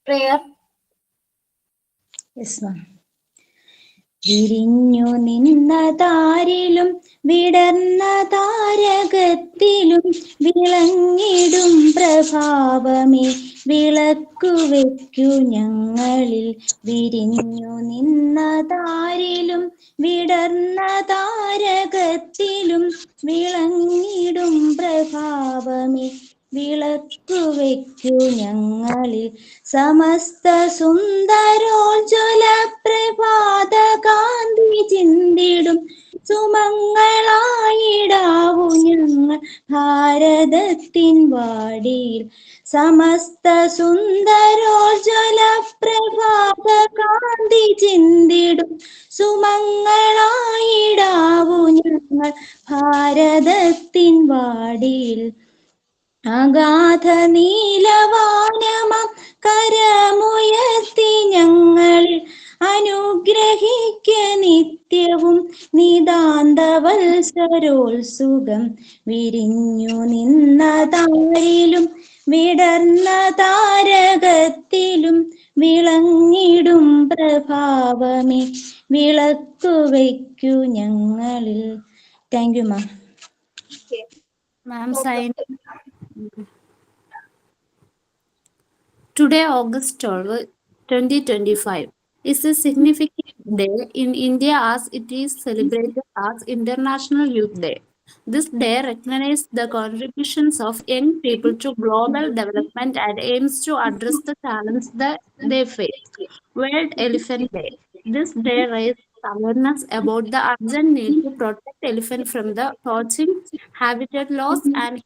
Prayer. Yes, ma'am. വിരിഞ്ഞു നിന്ന താരിലും വിടർന്ന താരകത്തിലും വിളങ്ങിടും പ്രഭാവമേ വിളക്കുവെക്കു ഞങ്ങളിൽ. വിരിഞ്ഞു നിന്ന താരിലും വിടർന്ന താരകത്തിലും വിളങ്ങിടും പ്രഭാവമേ വിളക്കുവെക്കു ഞങ്ങളിൽ. സമസ്ത സുന്ദരോജ്വല പ്രഭാത കാന്തി ചിന്തിടും സുമങ്ങളായിടാവു ഞങ്ങൾ ഭാരതത്തിൻ വാടിയിൽ. സമസ്ത സുന്ദരോജ്വല പ്രഭാത കാന്തി ചിന്തിടും സുമങ്ങളായിടാവു ഞങ്ങൾ ഭാരതത്തിൻ വാടിയിൽ. അഗാധ നീലവാനമം കരമുയർത്തി ഞങ്ങളിൽ അനുഗ്രഹിക്ക നിത്യവും നിതാന്തവത്സരോത്സുകം. വിരിഞ്ഞു നിന്ന താരിലും വിടർന്ന താരകത്തിലും വിളങ്ങിടും പ്രഭാവമേ വിളക്കുവയ്ക്കു ഞങ്ങളിൽ. Thank you ma'am. Ma'am, sign. Today, August 12, 2025, is a significant day in India as it is celebrated as International Youth Day. This day recognizes the contributions of young people to global development and aims to address the challenges that they face. World Elephant Day. This day raises awareness about the urgent need to protect elephant from the poaching, habitat loss, and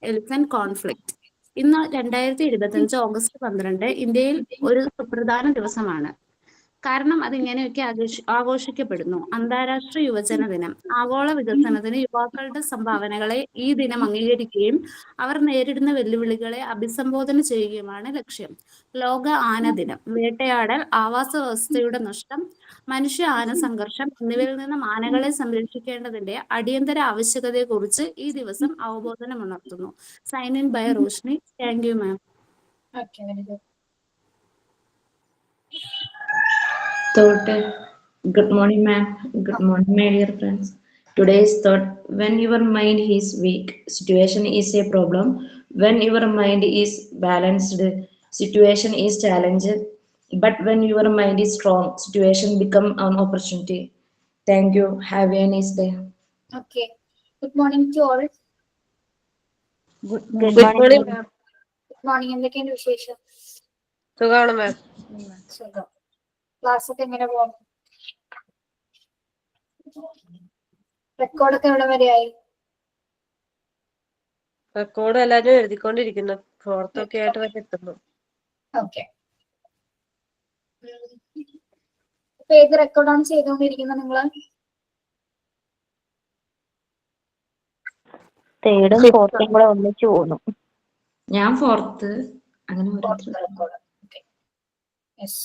elephant conflict. ഇന്ന് 2025 August 12 ഇന്ത്യയിൽ ഒരു സുപ്രധാന ദിവസമാണ്. കാരണം അതിങ്ങനെയൊക്കെ ആഘോഷിക്കപ്പെടുന്നു. അന്താരാഷ്ട്ര യുവജന ദിനം. ആഗോള വികസനത്തിന് യുവാക്കളുടെ സംഭാവനകളെ ഈ ദിനം അംഗീകരിക്കുകയും അവർ നേരിടുന്ന വെല്ലുവിളികളെ അഭിസംബോധന ചെയ്യുകയുമാണ് ലക്ഷ്യം. ലോക ആന ദിനം. വേട്ടയാടൽ, ആവാസ വ്യവസ്ഥയുടെ നഷ്ടം, മനുഷ്യ ആന സംഘർഷം എന്നിവയിൽ നിന്നും ആനകളെ സംരക്ഷിക്കേണ്ടതിന്റെ അടിയന്തര ആവശ്യകതയെക്കുറിച്ച് ഈ ദിവസം അവബോധനമുണർത്തുന്നു. Sign in by Roshni. Thank you ma'am. Okay, very good. Thought. Good morning, ma'am. Good morning, my dear friends. Today's thought: when your mind is weak, situation is a problem. When your mind is balanced, situation is challenged. But when your mind is strong, situation become an opportunity. Thank you. Have a nice day. Okay. Good morning to all. Good Good morning. morning, ma'am. Good morning. എന്തൊക്കെയുണ്ട് വിശേഷം? സുഖാണ് മാം. സുഖം. Class ഒക്കെ എങ്ങനെ പോകും? റെക്കോർഡൊക്കെ എവിടെ വരെയായി? Record എല്ലാരും എഴുതിക്കൊണ്ടിരിക്കുന്നു. ഫോർത്തൊക്കെ ആയിട്ട് വരെ എത്തുന്നു. ഓക്കെ. ഇപ്പൊ ഏത് റെക്കോർഡാണ് ചെയ്തുകൊണ്ടിരിക്കുന്നത് നിങ്ങള്? തേർഡും ഫോർത്തും കൂടെ ഒന്നിച്ചു പോകുന്നു. ഞാൻ ഫോർത്ത്. അങ്ങനെ റെക്കോർഡ്. ഓക്കെ. യെസ്.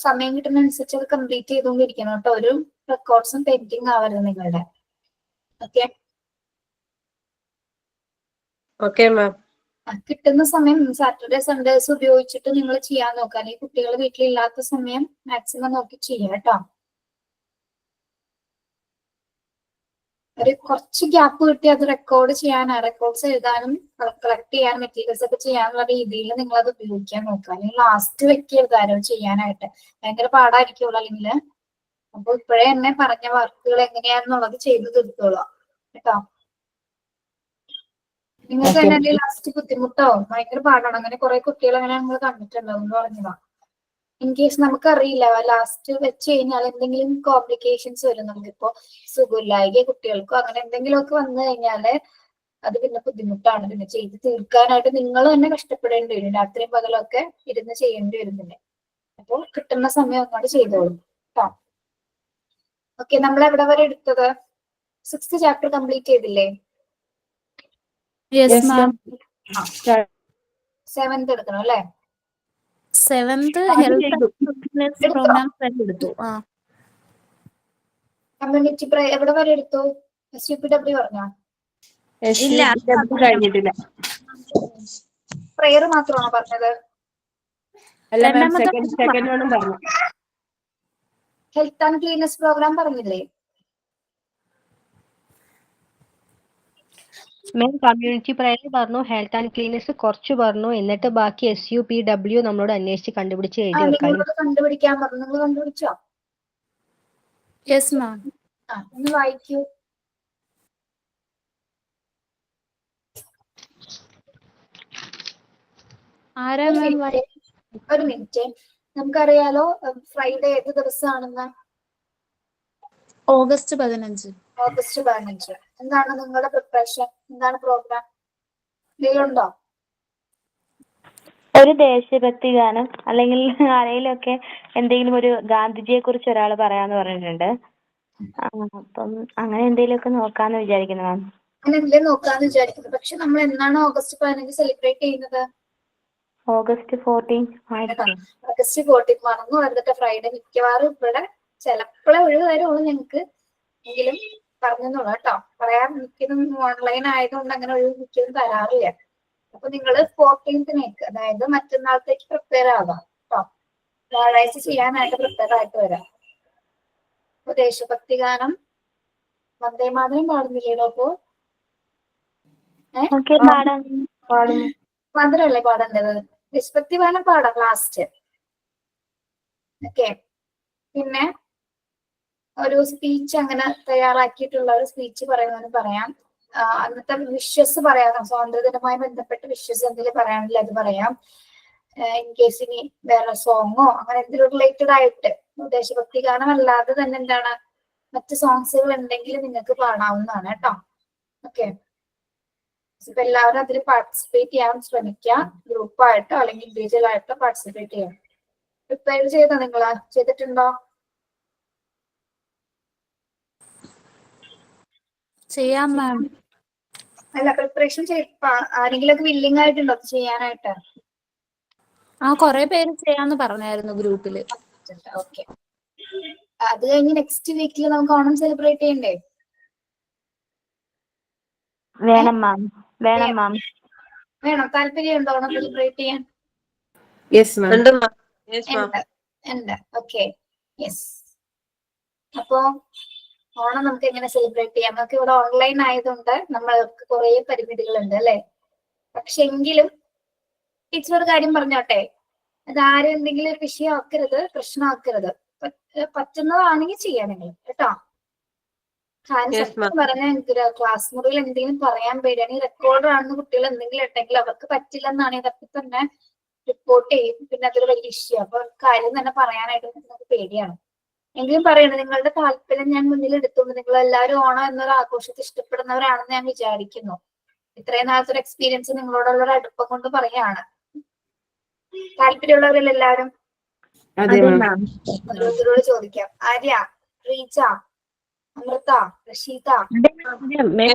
സമയം കിട്ടുന്ന അനുസരിച്ച് അത് കംപ്ലീറ്റ് ചെയ്തുകൊണ്ടിരിക്കണം കേട്ടോ. ഒരു റെക്കോർഡ്സും പെൻഡിങ് ആവരുത് നിങ്ങളുടെ. ഓക്കെ. Okay ma'am. കിട്ടുന്ന സമയം സാറ്റർഡേ സൺഡേസ് ഉപയോഗിച്ചിട്ട് നിങ്ങൾ ചെയ്യാൻ നോക്കുക. അല്ലെങ്കിൽ കുട്ടികൾ വീട്ടിലില്ലാത്ത സമയം മാക്സിമം നോക്കി ചെയ്യാം കേട്ടോ. ഒരു കുറച്ച് ഗ്യാപ്പ് കിട്ടി അത് റെക്കോർഡ് ചെയ്യാനാണ്, റെക്കോർഡ്സ് എഴുതാനും കളക്ട് ചെയ്യാനും മെറ്റീരിയൽസ് ഒക്കെ ചെയ്യാനുള്ള രീതിയിൽ നിങ്ങൾ അത് ഉപയോഗിക്കാൻ നോക്കുക. അല്ലെങ്കിൽ ലാസ്റ്റ് വെക്കരുത് ആരോ ചെയ്യാനായിട്ട്. ഭയങ്കര പാടായിരിക്കുള്ളൂ അല്ലെങ്കിൽ. അപ്പൊ ഇപ്പോഴേ തന്നെ പറഞ്ഞ വർക്കുകൾ എങ്ങനെയാണെന്നുള്ളത് ചെയ്തു തീർത്തോളാം കേട്ടോ. നിങ്ങൾക്ക് തന്നെ ലാസ്റ്റ് ബുദ്ധിമുട്ടോ ഭയങ്കര പാടാണ്. അങ്ങനെ കുറെ കുട്ടികൾ അങ്ങനെ നമ്മൾ കണ്ടിട്ടുണ്ടാവും എന്ന് പറഞ്ഞതാ. ഇൻ കേസ് നമുക്കറിയില്ല ലാസ്റ്റ് വെച്ച് കഴിഞ്ഞാൽ എന്തെങ്കിലും കോംപ്ലിക്കേഷൻസ് വരും. നമുക്കിപ്പോ സുഖമില്ലായിക കുട്ടികൾക്കോ അങ്ങനെ എന്തെങ്കിലുമൊക്കെ വന്നു കഴിഞ്ഞാല് അത് പിന്നെ ബുദ്ധിമുട്ടാണ്. പിന്നെ ചെയ്ത് തീർക്കാനായിട്ട് നിങ്ങൾ തന്നെ കഷ്ടപ്പെടേണ്ടി വരും. രാത്രിയും പകലൊക്കെ ഇരുന്ന് ചെയ്യേണ്ടി വരും. പിന്നെ അപ്പോൾ കിട്ടുന്ന സമയം അങ്ങോട്ട് ചെയ്തോളൂ കേട്ടോ. ഓക്കെ, നമ്മൾ എവിടെ വരെ എടുത്തത്? 6th ചാപ്റ്റർ കംപ്ലീറ്റ് ചെയ്തില്ലേ? Yes, ma'am. 7th എടുക്കണം അല്ലെ? 7th health and fitness programs വരെ എടുത്തു. കമ്മ്യൂണിറ്റി എവിടെ വരെ എടുത്തു? SUPW പറഞ്ഞോ? ഇല്ല കഴിഞ്ഞിട്ടില്ല. പ്രെയർ മാത്രമാണോ പറഞ്ഞത്? അല്ല മാം, രണ്ടാമത്തെ സെക്കൻഡ് വണ്ണും പറഞ്ഞു. ഹെൽത്ത് ആൻഡ് ക്ലീനസ് പ്രോഗ്രാം പറഞ്ഞില്ലേ? മാം കമ്മ്യൂണിറ്റി പ്രയർ പറഞ്ഞു, ഹെൽത്ത് ആൻഡ് ക്ലീനസ് കുറച്ച് പറഞ്ഞു, എന്നിട്ട് ബാക്കി SUPW നമ്മളോട് അന്വേഷിച്ച് കണ്ടുപിടിച്ച് എഴുതി വെക്കാൻ. നിങ്ങളോട് കണ്ടുപിടിക്കാൻ പറഞ്ഞു. നിങ്ങൾ കണ്ടുപിടിച്ചോ? Yes, ma'am. ഒന്ന് വായിക്കൂ. ആരാ ഒരു മാം? മിനിറ്റ്. നമുക്കറിയാലോ ഫ്രൈഡേ ഏത് ദിവസമാണെന്ന്? ഓഗസ്റ്റ് 15. ഓഗസ്റ്റ് 15. എന്താണ് നിങ്ങളുടെ പ്രിപ്പറേഷൻ? എന്താണ് പ്രോഗ്രാം? ഇതിലുണ്ടോ? ഒരു ദേശഭക്തി ഗാനം അല്ലെങ്കിൽ ആരെങ്കിലുമൊക്കെ എന്തെങ്കിലും ഒരു ഗാന്ധിജിയെ കുറിച്ച് ഒരാൾ പറയാന്ന് പറഞ്ഞിട്ടുണ്ട്. അപ്പം അങ്ങനെ എന്തെങ്കിലുമൊക്കെ നോക്കാന്ന് വിചാരിക്കുന്നു മാം. അങ്ങനെ എന്തെങ്കിലും നോക്കാന്ന് വിചാരിക്കുന്നത്. പക്ഷെ നമ്മൾ എന്നാണ് ഓഗസ്റ്റ് 15 സെലിബ്രേറ്റ് ചെയ്യുന്നത്? ഓഗസ്റ്റ് 14 ഓഗസ്റ്റ് 14 മറന്നു വരുന്നിട്ട് ഫ്രൈഡേ. മിക്കവാറും ഇവിടെ ചിലപ്പോഴേ ഒഴിവ് തരുള്ളൂ ഞങ്ങൾക്ക്, എങ്കിലും പറഞ്ഞോളൂ കേട്ടോ. പറയാൻ മിക്കതും ഓൺലൈൻ ആയതുകൊണ്ട് അങ്ങനെ ഒഴിവ് മിക്കതും തരാറില്ല. അപ്പൊ നിങ്ങള് 14th അതായത് മറ്റന്നാളത്തേക്ക് പ്രിപ്പയർ ആവാം കേട്ടോ. വ്യാഴാഴ്ച ചെയ്യാനായിട്ട് പ്രിപ്പയർ ആയിട്ട് വരാം. അപ്പൊ ദേശഭക്തി ഗാനം വന്ദേ മാതരം പാടുന്നില്ലല്ലോ? അപ്പോ മാത്രമല്ലേ പാടേണ്ടത്? ദേശഭക്തി ഗാനം പാടാം ലാസ്റ്റ്. ഓക്കെ, പിന്നെ ഒരു സ്പീച്ച് അങ്ങനെ തയ്യാറാക്കിയിട്ടുള്ള ഒരു സ്പീച്ച് പറയുന്നതിന് പറയാം. അന്നത്തെ വിഷസ് പറയാം. സ്വാതന്ത്ര്യദിനവുമായി ബന്ധപ്പെട്ട് വിഷസ് എന്തെങ്കിലും പറയാനില്ല അത് പറയാം. ഇൻ കേസ് ഇനി വേറെ സോങ്ങോ അങ്ങനെ എന്തെങ്കിലും റിലേറ്റഡ് ആയിട്ട് ദേശഭക്തി ഗാനം അല്ലാതെ തന്നെ എന്താണ് മറ്റ് സോങ്സുകൾ ഉണ്ടെങ്കിൽ നിങ്ങൾക്ക് പാടാവുന്നതാണ് കേട്ടോ. ഓക്കെ, ഇപ്പൊ എല്ലാവരും അതിൽ പാർട്ടിസിപ്പേറ്റ് ചെയ്യാൻ ശ്രമിക്കുക. ഗ്രൂപ്പായിട്ടോ അല്ലെങ്കിൽ ഇൻഡിവിജ്വൽ ആയിട്ടോ പാർട്ടിസിപ്പേറ്റ് ചെയ്യാം. പ്രിപ്പയർ ചെയ്തോ? നിങ്ങൾ ചെയ്തിട്ടുണ്ടോ? ചെയ്യാം മാം. അല്ല, പ്രിപ്പറേഷൻ ആരെങ്കിലും ഒക്കെ വില്ലിംഗ് ആയിട്ടുണ്ടോ ചെയ്യാനായിട്ട്? കുറെ പേര് ചെയ്യാന്ന് പറഞ്ഞായിരുന്നു ഗ്രൂപ്പില്. ഓക്കെ, അത് കഴിഞ്ഞ് നെക്സ്റ്റ് വീക്കിൽ നമുക്ക് ഓണം സെലിബ്രേറ്റ് ചെയ്യണ്ടേ? വേണം മാം, വേണം മാം. വേണം. താല്പര്യമുണ്ടോ ഓണം സെലിബ്രേറ്റ് ചെയ്യാൻ? ഉണ്ട്. Okay, yes. അപ്പോ ഓണം നമുക്ക് എങ്ങനെ സെലിബ്രേറ്റ് ചെയ്യാം? നമുക്ക് ഇവിടെ ഓൺലൈൻ ആയതുകൊണ്ട് നമ്മൾക്ക് കുറെ പരിമിതികളുണ്ട് അല്ലെ? പക്ഷെ എങ്കിലും ടീച്ചർ ഒരു കാര്യം പറഞ്ഞോട്ടെ, അത് ആരും എന്തെങ്കിലും ഒരു വിഷയമാക്കരുത്, പ്രശ്നമാക്കരുത്. പറ്റുന്നതാണെങ്കിൽ ചെയ്യാം നിങ്ങൾ കേട്ടോ. പറഞ്ഞ എനിക്കൊരു ക്ലാസ് മുറിയിൽ എന്തെങ്കിലും പറയാൻ പേടിയാണ്. ഈ റെക്കോർഡർ ആണെന്ന് കുട്ടികൾ എന്തെങ്കിലും ഉണ്ടെങ്കിൽ അവർക്ക് പറ്റില്ലെന്നാണ് ഇതൊക്കെ തന്നെ റിപ്പോർട്ട് ചെയ്യും. പിന്നെ അതൊരു വലിയ ഇഷ്യൂ. അപ്പൊ കാര്യം തന്നെ പറയാനായിട്ട് നമുക്ക് പേടിയാണ്. എങ്കിലും പറയണം, നിങ്ങളുടെ താല്പര്യം ഞാൻ മുന്നിൽ എടുത്തുകൊണ്ട് നിങ്ങൾ എല്ലാവരും ഓണം എന്നൊരു ആഘോഷത്തെ ഇഷ്ടപ്പെടുന്നവരാണെന്ന് ഞാൻ വിചാരിക്കുന്നു. ഇത്രയും നാളത്തെ ഒരു എക്സ്പീരിയൻസ് നിങ്ങളോടുള്ള ഒരു അടുപ്പം കൊണ്ട് പറയാണ്. താല്പര്യമുള്ളവരല്ല എല്ലാവരും? ഓരോരുത്തരോട് ചോദിക്കാം. ആര്യ, റീച്ച, അമൃത, റഷീദ?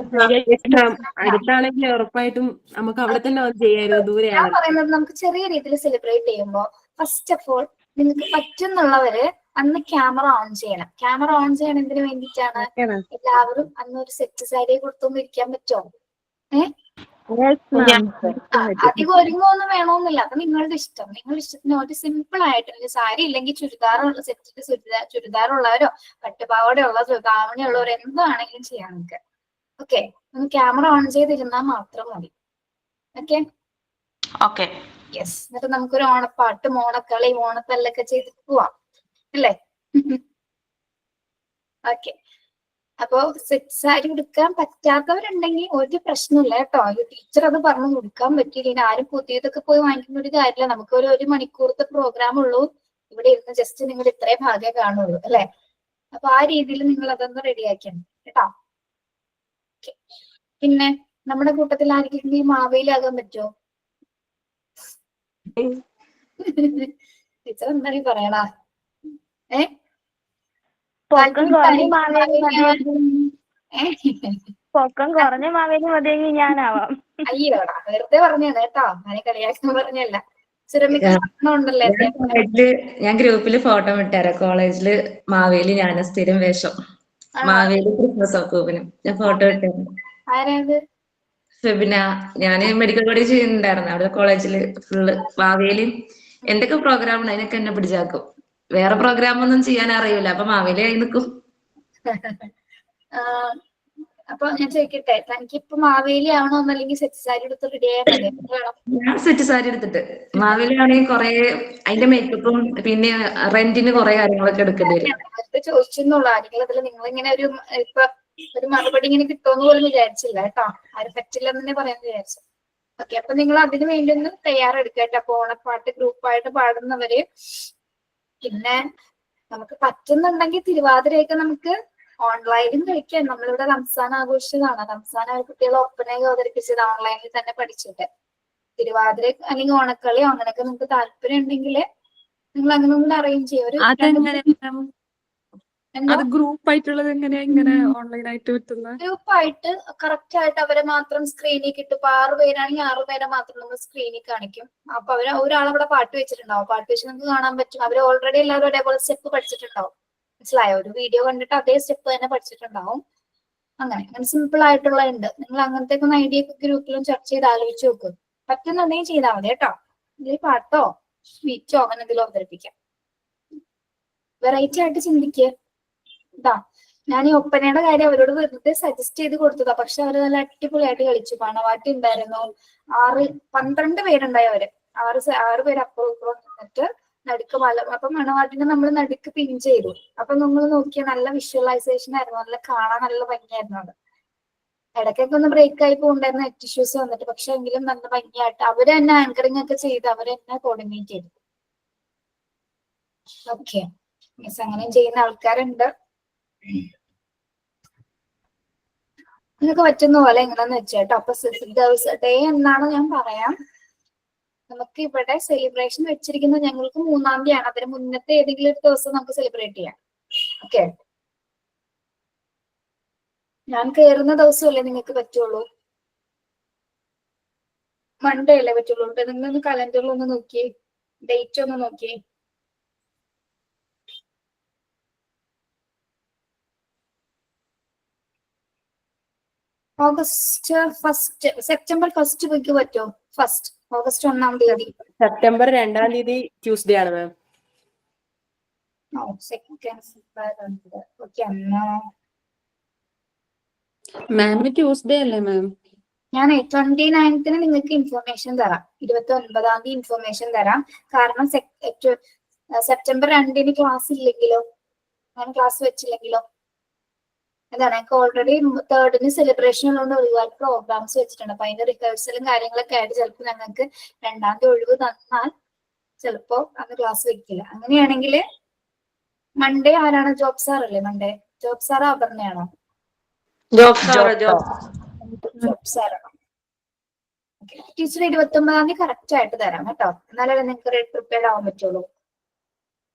അടുത്താണെങ്കിൽ ഉറപ്പായിട്ടും നമുക്ക് അവിടെ തന്നെ ചെയ്യായിരുന്നു. ദൂരെയാണ്. ഞാൻ പറയുന്നത് നമുക്ക് ചെറിയ രീതിയിൽ സെലിബ്രേറ്റ് ചെയ്യുമ്പോൾ ഫസ്റ്റ് ഓഫ് ഓൾ നിങ്ങൾക്ക് പറ്റുന്നുള്ളവര് അന്ന് ക്യാമറ ഓൺ ചെയ്യണം. ക്യാമറ ഓൺ ചെയ്യണതിന് വേണ്ടിയിട്ടാണ് എല്ലാവരും അന്ന് ഒരു സെറ്റ് സാരി കൊടുത്തൊന്നും ഇരിക്കാൻ പറ്റുമോ? അധികം ഒരുങ്ങൊന്നും വേണമെന്നില്ല. അത് നിങ്ങളുടെ ഇഷ്ടം. നിങ്ങളുടെ ഇഷ്ടത്തിന് ഒരു സിമ്പിൾ ആയിട്ട് സാരി ഇല്ലെങ്കിൽ ചുരിദാറുള്ള സെറ്റിന്റെ ചുരിദാറുള്ളവരോ പട്ടുപാവടയുള്ള ധാവണിയുള്ളവരോ എന്താണെങ്കിലും ചെയ്യാം നമുക്ക്. ഓക്കെ, ഒന്ന് ക്യാമറ ഓൺ ചെയ്തിരുന്നാൽ മാത്രം മതി. Okay, yes. എന്നിട്ട് നമുക്കൊരു ഓണപ്പാട്ടും ഓണക്കളി ഓണത്തല്ലൊക്കെ ചെയ്തിട്ട് പോവാം അല്ലേ? ഓക്കെ, അപ്പൊ സെറ്റ് സാരി ഉടുക്കാൻ പറ്റാത്തവരുണ്ടെങ്കിൽ ഒരു പ്രശ്നമില്ല കേട്ടോ. ടീച്ചർ അത് പറഞ്ഞു കൊടുക്കാൻ പറ്റിയില്ല. ആരും പുതിയതൊക്കെ പോയി വാങ്ങിക്കുന്ന ഒരു കാര്യമില്ല. നമുക്ക് ഒരു മണിക്കൂറത്തെ പ്രോഗ്രാം ഉള്ളൂ. ഇവിടെ ഇരുന്ന് ജസ്റ്റ് നിങ്ങൾ ഇത്രയും ഭാഗമേ കാണുള്ളൂ അല്ലെ. അപ്പൊ ആ രീതിയിൽ നിങ്ങൾ അതൊന്ന് റെഡിയാക്കിയാണ് കേട്ടോ. Okay. പിന്നെ നമ്മുടെ കൂട്ടത്തിൽ ആർക്കെങ്കിലും ഈ മാവേലിയാകാൻ പറ്റുമോ? ടീച്ചർ എന്താണ് ഈ പറയണ? പൊക്കം കുറഞ്ഞ മാവേലി മതിയെങ്കിൽ പൊക്കം കുറഞ്ഞ മാവേലി മതിയെങ്കിൽ ഞാനാവാം. അയ്യോടാ, വെറുതെ പറഞ്ഞതാണ് കേട്ടോ, ഞാൻ കളിയാക്കാൻ പറഞ്ഞല്ല. ഉണ്ടല്ലേ ഞാൻ ഗ്രൂപ്പില് ഫോട്ടോ ഇട്ടുതരാം. കോളേജില് മാവേലി ഞാൻ സ്ഥിരം വേഷം. മാവേലി ക്രിസ്മസ് അപ്പൂപ്പനും ഞാൻ ഫോട്ടോ ഇട്ടുതരാം. ആരാത്? ഫെബിന. ഞാന് മെഡിക്കൽ കോളേജ് ചെയ്യുന്നുണ്ടായിരുന്നു. അവിടെ കോളേജില് ഫുള്ള് മാവേലിയും എന്തൊക്കെ പ്രോഗ്രാം ഉണ്ട് അതിനൊക്കെ എന്നെ പിടിച്ചാക്കും. വേറെ പ്രോഗ്രാം ഒന്നും ചെയ്യാൻ അറിയില്ല, അപ്പൊ മാവേലി ആയി നിൽക്കും. അപ്പൊ ഞാൻ ചോദിക്കട്ടെ, തനിക്കിപ്പൊ മാവേലി ആവണോ എന്നല്ലെങ്കിൽ സെറ്റ് സാരി എടുത്ത് റെഡി ആയാൽ മതി? ഞാൻ സെറ്റ് സാരി എടുത്തിട്ട് മാവേലി ആണെങ്കിൽ കുറെ അതിന്റെ മേക്കപ്പും പിന്നെ റെന്റിന് കുറെ കാര്യങ്ങളൊക്കെ എടുക്കേണ്ടി വരും. നേരത്തെ ചോദിച്ചെന്നുള്ളൂ. ആരെങ്കിലും അതിൽ നിങ്ങൾ ഇങ്ങനെ ഇപ്പൊ ഒരു മറുപടി ഇങ്ങനെ കിട്ടുമെന്ന് പോലും വിചാരിച്ചില്ല കേട്ടോ. ആരും പറ്റില്ലെന്ന് തന്നെ പറയാൻ വിചാരിച്ചു. ഓക്കെ, അപ്പൊ നിങ്ങൾ അതിന് വേണ്ടി ഒന്ന് തയ്യാറെടുക്കട്ടെ. അപ്പൊ ഓണപ്പാട്ട് ഗ്രൂപ്പായിട്ട് പാടുന്നവര്, പിന്നെ നമുക്ക് പറ്റുന്നുണ്ടെങ്കിൽ തിരുവാതിരയൊക്കെ നമുക്ക് ഓൺലൈനിലും കളിക്കാം. നമ്മളിവിടെ റംസാൻ ആഘോഷിച്ചതാണ്. റംസാൻ കുട്ടികളെ ഒപ്പനയൊക്കെ അവതരിപ്പിച്ചത് ഓൺലൈനിൽ തന്നെ പഠിച്ചിട്ട്. തിരുവാതിര അല്ലെങ്കിൽ ഓണക്കളിയോ അങ്ങനെയൊക്കെ നിങ്ങൾക്ക് താല്പര്യം ഉണ്ടെങ്കിൽ നിങ്ങൾ അങ്ങനെ ഒന്നും അറേഞ്ച് ചെയ്യും. ഗ്രൂപ്പ് ആയിട്ടുള്ളത് എങ്ങനെ ഓൺലൈൻ ആയിട്ട് പറ്റുന്നത്? ഗ്രൂപ്പായിട്ട് കറക്റ്റ് ആയിട്ട് അവരെ മാത്രം സ്ക്രീനിൽ കിട്ടും. ഇപ്പൊ 6 പേരാണെങ്കിൽ 6 പേരെ മാത്രം നമ്മൾ സ്ക്രീനിൽ കാണിക്കും. അപ്പൊ അവര് ഒരാളവിടെ പാട്ട് വെച്ചിട്ടുണ്ടാവും. പാട്ട് വെച്ച് നമുക്ക് കാണാൻ പറ്റും. അവര് ഓൾറെഡി എല്ലാവരും അതേപോലെ സ്റ്റെപ്പ് പഠിച്ചിട്ടുണ്ടാവും. മനസ്സിലായോ? ഒരു വീഡിയോ കണ്ടിട്ട് അതേ സ്റ്റെപ്പ് തന്നെ പഠിച്ചിട്ടുണ്ടാവും. അങ്ങനെ സിമ്പിൾ ആയിട്ടുള്ള ഉണ്ട്. നിങ്ങൾ അങ്ങനത്തെ ഒന്ന് ഐഡിയ ഒക്കെ ഗ്രൂപ്പിലും ചർച്ച ചെയ്ത് ആലോചിച്ച് നോക്കും. പറ്റുന്നുണ്ടെങ്കിൽ ചെയ്താൽ മതി കേട്ടോ. ഇതിൽ പാട്ടോ സ്വീറ്റോ അങ്ങനെ എന്തെങ്കിലും അവതരിപ്പിക്കാം. വെറൈറ്റി ആയിട്ട് ചിന്തിക്കുക. ഞാൻ ഈ ഒപ്പനയുടെ കാര്യം അവരോട് വെറുതെ സജസ്റ്റ് ചെയ്ത് കൊടുത്തതാ. പക്ഷെ അവര് നല്ല അടിപൊളിയായിട്ട് കളിച്ചു. പണവാട്ടി ഉണ്ടായിരുന്നു. 12 പേരുണ്ടായി. അവര് 6 പേര് അപ്പുറം ഇപ്പുറം നിന്നിട്ട് നടുക്ക് അപ്പൊ മണവാട്ടിനെ നമ്മൾ നടുക്ക് പിൻ ചെയ്തു. അപ്പൊ നമ്മൾ നോക്കിയ നല്ല വിഷ്വലൈസേഷൻ ആയിരുന്നു. നല്ല കാണാൻ നല്ല ഭംഗിയായിരുന്നു. അത് ഇടയ്ക്കൊക്കെ ഒന്ന് ബ്രേക്ക് ആയി പോകുന്നുണ്ടായിരുന്നു, നെറ്റ് ഇഷ്യൂസ് വന്നിട്ട്. പക്ഷെ എങ്കിലും നല്ല ഭംഗിയായിട്ട് അവര് തന്നെ ആങ്കറിംഗ് ഒക്കെ ചെയ്ത് അവര് തന്നെ കോർഡിനേറ്റ് ചെയ്തു. ഓക്കെ, മീൻസ് അങ്ങനെ ചെയ്യുന്ന ആൾക്കാരുണ്ട്. നിങ്ങൾക്ക് പറ്റുന്ന പോലെ എങ്ങനെയാന്ന് വെച്ചേട്ടോ. അപ്പൊ ഡേ എന്നാണ് ഞാൻ പറയാം. നമുക്ക് ഇവിടെ സെലിബ്രേഷൻ വെച്ചിരിക്കുന്നത് ഞങ്ങൾക്ക് 3-ാം തീയതിയാണ്. അതിന് മുന്നത്തെ ഏതെങ്കിലും ഒരു ദിവസം നമുക്ക് സെലിബ്രേറ്റ് ചെയ്യാം. ഓക്കെ, ഞാൻ കയറുന്ന ദിവസമല്ലേ നിങ്ങൾക്ക് പറ്റുള്ളൂ. മൺഡേ അല്ലേ പറ്റുള്ളൂ. നിങ്ങളൊന്ന് കലണ്ടറിൽ ഒന്ന് നോക്കിയേ, ഡേറ്റ് ഒന്ന് നോക്കിയേ. ഓഗസ്റ്റ് 1 സെപ്റ്റംബർ 1 വീക്ക് പറ്റുമോ? ഓഗസ്റ്റ് 1-ാം തീയതി. സെപ്റ്റംബർ 2-ാം തീയതി ട്യൂസ്ഡേ ആണ് മാം. മാമിന് ട്യൂസ്ഡേ അല്ലേ മാം? ഞാൻ 29th നിങ്ങൾക്ക് ഇൻഫർമേഷൻ തരാം. 29-ാം തീയതി ഇൻഫർമേഷൻ തരാം. കാരണം സെപ്റ്റംബർ 2 ക്ലാസ് ഇല്ലെങ്കിലോ, ഞാൻ ക്ലാസ് വെച്ചില്ലെങ്കിലോ. അതാണ് ഞങ്ങൾക്ക് ഓൾറെഡി 3rd സെലിബ്രേഷൻ ഉള്ളതുകൊണ്ട് ഒരുപാട് പ്രോഗ്രാംസ് വെച്ചിട്ടുണ്ട്. അപ്പൊ അതിന്റെ റിഹേഴ്സലും കാര്യങ്ങളൊക്കെ ആയിട്ട് ചിലപ്പോൾ ഞങ്ങൾക്ക് 2-ാം തീയതി ഒഴിവ് തന്നാൽ ചിലപ്പോ അന്ന് ക്ലാസ് വെക്കില്ല. അങ്ങനെയാണെങ്കിൽ മൺഡേ ആരാണ്? ജോബ് സാർ അല്ലേ മൺഡേ? ജോബ് സാറോ അപർണയാണോ? ജോബ് സാറാണോ? ടീച്ചർ 29-ാം തീയതി കറക്റ്റ് ആയിട്ട് തരാം കേട്ടോ. എന്നാലേ നിങ്ങൾക്ക് പ്രിപ്പയർഡ് ആവാൻ പറ്റുള്ളൂ.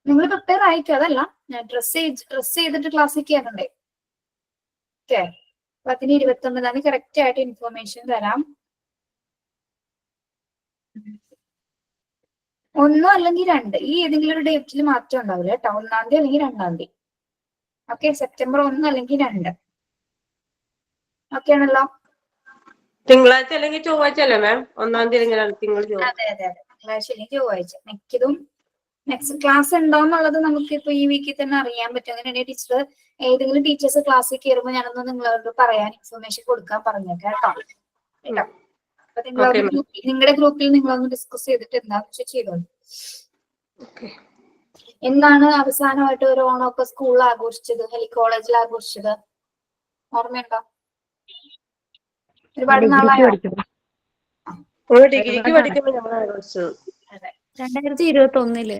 നിങ്ങൾ പ്രിപ്പയർ ആയിക്കോ. അതല്ല, ഞാൻ ഡ്രസ് ചെയ്തിട്ട് ക്ലാസ്സിൽ കയറണ്ടേ. ഓക്കെ, അപ്പൊ അതിന് 29-ാം തീയതി കറക്റ്റ് ആയിട്ട് ഇൻഫർമേഷൻ തരാം. 1 അല്ലെങ്കിൽ 2 ഈ ഏതെങ്കിലും ഒരു ഡേറ്റിൽ മാറ്റം ഉണ്ടാവില്ല കേട്ടോ. 1-ാം തീയതി അല്ലെങ്കിൽ 2-ാം തീയതി. ഓക്കെ, സെപ്റ്റംബർ 1 അല്ലെങ്കിൽ 2. ഓക്കെ ആണല്ലോ? തിങ്കളാഴ്ച അല്ലെങ്കിൽ ചൊവ്വാഴ്ച അല്ലേ മാം? 1-ാം തീയതി അതെ തിങ്കളാഴ്ച അല്ലെങ്കിൽ ചൊവ്വാഴ്ച. നെക്സ്റ്റ് ക്ലാസ് ഉണ്ടോന്നുള്ളത് നമുക്ക് ഇപ്പൊ ഈ വീക്കിൽ തന്നെ അറിയാൻ പറ്റും. അങ്ങനെയാണെങ്കിൽ ടീച്ചർ ഏതെങ്കിലും ടീച്ചേഴ്സ് ക്ലാസ്സിൽ കയറുമ്പോൾ ഞാനൊന്ന് നിങ്ങളോട് പറയാൻ ഇൻഫർമേഷൻ കൊടുക്കാൻ പറഞ്ഞേക്കാം കേട്ടോ. അപ്പൊ നിങ്ങളുടെ ഗ്രൂപ്പിൽ നിങ്ങളൊന്ന് ഡിസ്കസ് ചെയ്തിട്ട് എന്താണെന്ന് വെച്ചാൽ ചെയ്തോളൂ. എന്താണ് അവസാനമായിട്ട് ഒരു ഓണമൊക്കെ സ്കൂളിൽ ആഘോഷിച്ചത്, അല്ലെങ്കിൽ കോളേജിൽ ആഘോഷിച്ചത് ഓർമ്മയുണ്ടോ? ഒരുപാട് നാളായോ? ഡിഗ്രിക്ക് പഠിക്കുമ്പോൾ നമ്മൾ ആഘോഷിച്ചത്. അതെ, 2021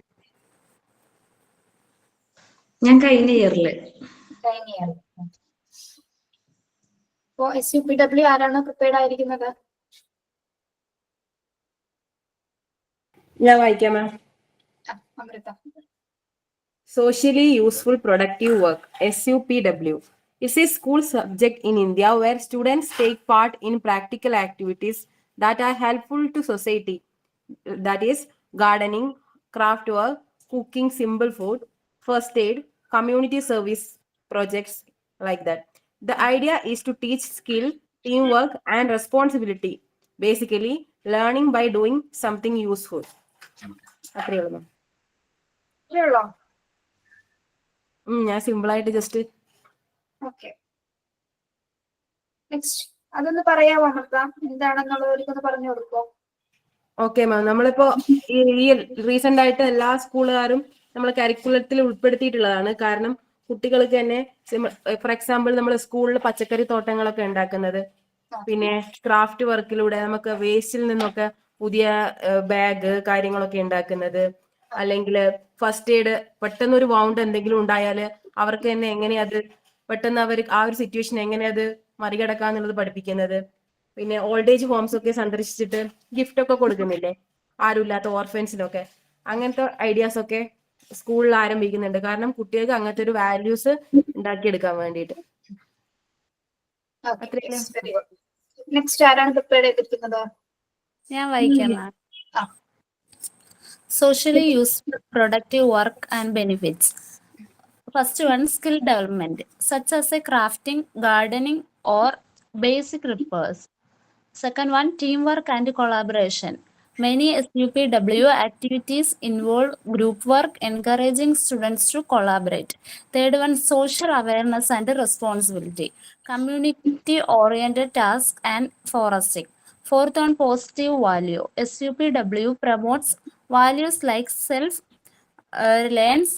ഞാൻ കഴിഞ്ഞ ഇയറില് കഴിഞ്ഞ ഇയർ. അപ്പോ SUPW ആരാണ് പ്രിപ്പയർഡ് ആയിരിക്കുന്നത്? ഞാൻ വായിക്കാം മാം. Amrita. Socially useful productive work (SUPW) is a school subject in India where students take part in practical activities that are helpful to society. That is gardening, craft work, cooking simple food, first aid, community service projects like that. The idea is to teach skill, teamwork, and responsibility. Basically, learning by doing something useful. അത്രയേ ഉള്ളൂ മാം. ഇത്രയുള്ളോ? ഞാൻ simple ആയിട്ട് just okay. Next അതൊന്ന് പറയാമോ അമൃത? എന്താണെന്നുള്ളത് അവർക്കൊന്ന് പറഞ്ഞു കൊടുക്കോ? Okay ma'am. നമ്മളിപ്പോ ഈ റീസെന്റ് ആയിട്ട് എല്ലാ സ്കൂളുകാരും നമ്മൾ കരിക്കുലത്തിൽ ഉൾപ്പെടുത്തിയിട്ടുള്ളതാണ്. കാരണം കുട്ടികൾക്ക് തന്നെ ഫോർ എക്സാമ്പിൾ നമ്മൾ സ്കൂളിൽ പച്ചക്കറി തോട്ടങ്ങളൊക്കെ ഉണ്ടാക്കുന്നത്, പിന്നെ ക്രാഫ്റ്റ് വർക്കിലൂടെ നമുക്ക് വേസ്റ്റിൽ നിന്നൊക്കെ പുതിയ ബാഗ് കാര്യങ്ങളൊക്കെ ഉണ്ടാക്കുന്നത്, അല്ലെങ്കിൽ ഫസ്റ്റ് എയ്ഡ് പെട്ടെന്ന് ഒരു വൗണ്ട് എന്തെങ്കിലും ഉണ്ടായാൽ അവർക്ക് തന്നെ എങ്ങനെ അത് പെട്ടെന്ന് അവർ ആ ഒരു സിറ്റുവേഷൻ എങ്ങനെ അത് മറികടക്കാന്നുള്ളത് പഠിപ്പിക്കുന്നത്, പിന്നെ ഓൾഡ് ഏജ് ഹോംസ് ഒക്കെ സന്ദർശിച്ചിട്ട് ഗിഫ്റ്റ് ഒക്കെ കൊടുക്കുന്നില്ലേ ആരുമില്ലാത്ത ഓർഫൻസിനൊക്കെ, അങ്ങനത്തെ ഐഡിയാസ് ഒക്കെ സ്കൂളിൽ ആരംഭിക്കുന്നുണ്ട്. കാരണം കുട്ടികൾക്ക് അങ്ങനത്തെ ഒരു വാല്യൂസ് ഉണ്ടാക്കിയെടുക്കാൻ വേണ്ടിയിട്ട്. അത്രയല്ലേ? Very good. നെക്സ്റ്റ് ആരാണ് പ്രിപ്പയർ ചെയ്തിരിക്കുന്നത്? ഞാൻ വായിക്കാം മാം. ആ. Socially useful productive work and benefits. First one, skill development, such as a crafting, gardening, or basic repairs. Second one, teamwork and collaboration. Many SUPW activities involve group work, encouraging students to collaborate. Third one, social awareness and responsibility. Community-oriented tasks and foresting. Fourth one, positive value. SUPW promotes values like self-reliance,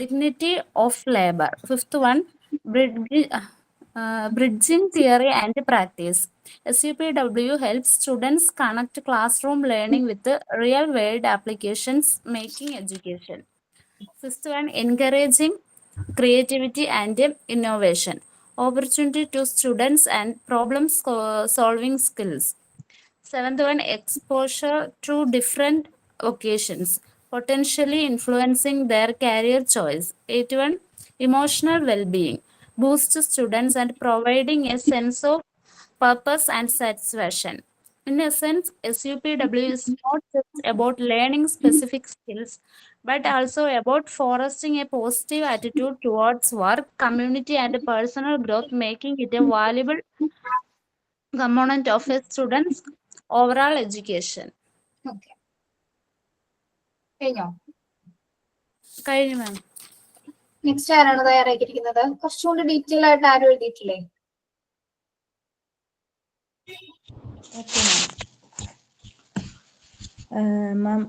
dignity of labor. Fifth one, bridging theory and practice. SUPW helps students connect classroom learning with the real-world applications, making education. Sixth one, encouraging creativity and innovation. Opportunity to students and solving skills. Seventh one, exposure to different vocations, potentially influencing their career choice. Eighth one, emotional well-being, boosts students and providing a sense of purpose and satisfaction. In essence, SUPW is not just about learning specific skills, but also about fostering a positive attitude towards work, community, and personal growth, making it a valuable component of a student's overall education. Okay. കഴിഞ്ഞോ? കഴിഞ്ഞു മാം. Next ആരാണ് തയ്യാറാക്കിയിരിക്കുന്നത്? കുറച്ചുകൂടി detail ആയിട്ട് ആരും എഴുതിയിട്ടില്ലേ? Ma'am,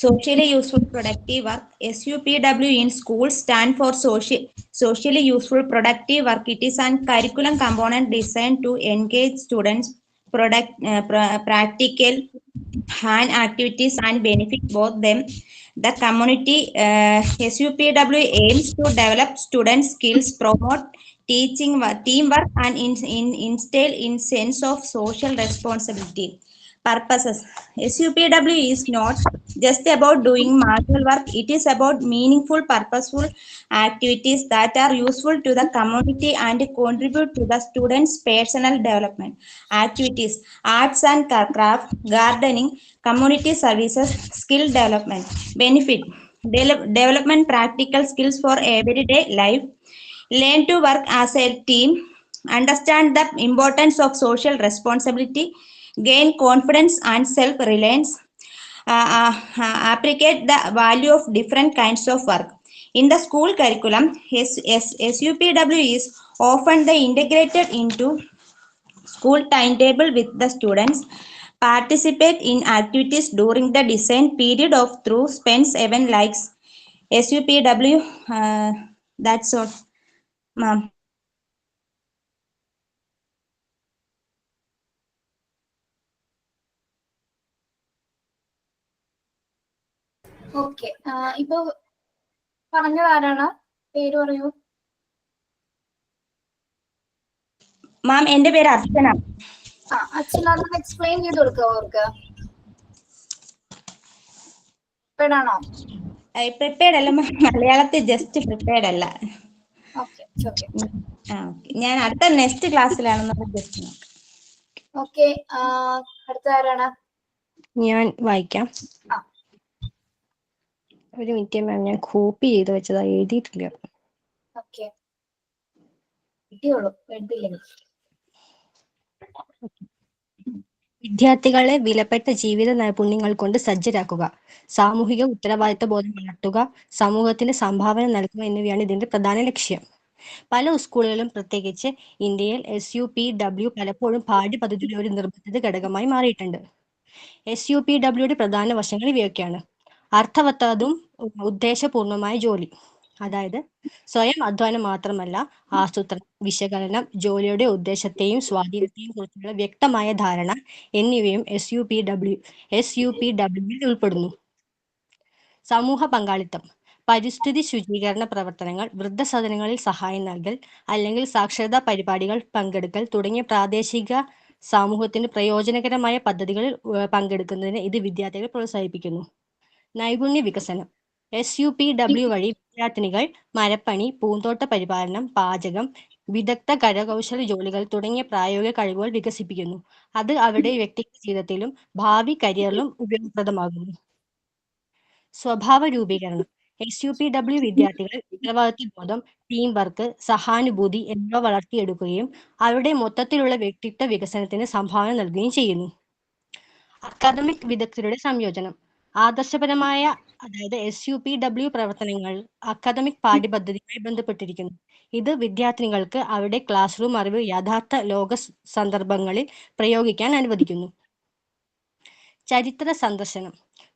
socially useful productive work. SUPW in schools stand for socially useful productive work. It is an curriculum component designed to engage students, practical hand activities and benefit both them. The community. SUPW aims to develop student skills, promote teaching, teamwork, and instill in sense of social responsibility. Purposes. SUPW is not just about doing martial work, it is about meaningful, purposeful activities that are useful to the community and contribute to the students' personal development. Activities, arts and craft, gardening, community services, skill development. Benefit, development practical skills for everyday life. Learn to work as a team, understand the importance of social responsibility, gain confidence and self-reliance, appreciate the value of different kinds of work. In the school curriculum, SUPW is often integrated into school timetable with the students. Participate in activities during the design period of through spends event likes SUPW. That's all, ma'am. Okay. ഇപ്പൊ പറഞ്ഞതാരാണ്? പേര് പറയൂ. മാം എന്റെ പേര് അർച്ചന. അച്ഛൻ അതൊന്ന് explain ചെയ്ത് കൊടുക്കുക അവർക്ക്. ആണോ? പ്രിപ്പയർഡ് അല്ല മാം, മലയാളത്തിൽ ജസ്റ്റ് പ്രിപ്പയർഡ് അല്ല. ഓക്കെ ഓക്കെ ഞാൻ അടുത്ത നെക്സ്റ്റ് ക്ലാസ്സിലാണെന്ന് ജസ്റ്റ് നോക്കാം. ഓക്കെ. അടുത്ത ആരാണ്? ഞാൻ വായിക്കാം. ആ. ഒരു മിനിറ്റ് മാം, ഞാൻ കോപ്പി ചെയ്ത് വെച്ചതാ, എഴുതിയിട്ടില്ല. ഓക്കെ. കിട്ടിയോളൂ, എഴുതില്ലെങ്കിൽ. വിദ്യാർത്ഥികളെ വിലപ്പെട്ട ജീവിത നൈപുണ്യങ്ങൾ കൊണ്ട് സജ്ജരാക്കുക, സാമൂഹിക ഉത്തരവാദിത്ത ബോധം വളർത്തുക, സമൂഹത്തിന് സംഭാവന നൽകുക എന്നിവയാണ് ഇതിന്റെ പ്രധാന ലക്ഷ്യം. പല സ്കൂളുകളിലും, പ്രത്യേകിച്ച് ഇന്ത്യയിൽ, SUPW പലപ്പോഴും പാഠ്യപദ്ധതിയിലെ ഒരു നിർബന്ധിത ഘടകമായി മാറിയിട്ടുണ്ട്. SUPWയുടെ പ്രധാന വശങ്ങൾ ഇവയൊക്കെയാണ്: അർത്ഥവത്താതും ഉദ്ദേശപൂർണമായ ജോലി, അതായത് സ്വയം അധ്വാനം മാത്രമല്ല, ആസൂത്രണം, വിശകലനം, ജോലിയുടെ ഉദ്ദേശത്തെയും സ്വാധീനത്തെയും കുറിച്ചുള്ള വ്യക്തമായ ധാരണ എന്നിവയും SUPWയിൽ ഉൾപ്പെടുന്നു. സമൂഹ പങ്കാളിത്തം, പരിസ്ഥിതി ശുചീകരണ പ്രവർത്തനങ്ങൾ, വൃദ്ധസദനങ്ങളിൽ സഹായം നൽകൽ അല്ലെങ്കിൽ സാക്ഷരതാ പരിപാടികൾ പങ്കെടുക്കൽ തുടങ്ങിയ പ്രാദേശിക സമൂഹത്തിന് പ്രയോജനകരമായ പദ്ധതികളിൽ പങ്കെടുക്കുന്നതിന് ഇത് വിദ്യാർത്ഥികളെ പ്രോത്സാഹിപ്പിക്കുന്നു. നൈപുണ്യ വികസനം, SUPW വഴി വിദ്യാർത്ഥിനികൾ മരപ്പണി, പൂന്തോട്ട പരിപാലനം, പാചകം, വിദഗ്ധ കരകൗശല ജോലികൾ തുടങ്ങിയ പ്രായോഗിക കഴിവുകൾ വികസിപ്പിക്കുന്നു. അത് അവരുടെ വ്യക്തിഗത ജീവിതത്തിലും ഭാവി കരിയറിലും ഉപയോഗപ്രദമാകുന്നു. സ്വഭാവ രൂപീകരണം, SUPW വിദ്യാർത്ഥികൾ ഉത്തരവാദിത്വബോധം, ടീം വർക്ക്, സഹാനുഭൂതി എന്നിവ വളർത്തിയെടുക്കുകയും അവരുടെ മൊത്തത്തിലുള്ള വ്യക്തിത്വ വികസനത്തിന് സംഭാവന നൽകുകയും ചെയ്യുന്നു. അക്കാദമിക് വിദഗ്ധരുടെ സംയോജനം, ആദർശപരമായ, അതായത് SUPW പ്രവർത്തനങ്ങൾ അക്കാദമിക് പാഠ്യപദ്ധതിയുമായി ബന്ധപ്പെട്ടിരിക്കുന്നു. ഇത് വിദ്യാർത്ഥിനികൾക്ക് അവരുടെ ക്ലാസ് റൂം അറിവ് യഥാർത്ഥ ലോക സന്ദർഭങ്ങളിൽ പ്രയോഗിക്കാൻ അനുവദിക്കുന്നു. ചരിത്ര സന്ദർശനം,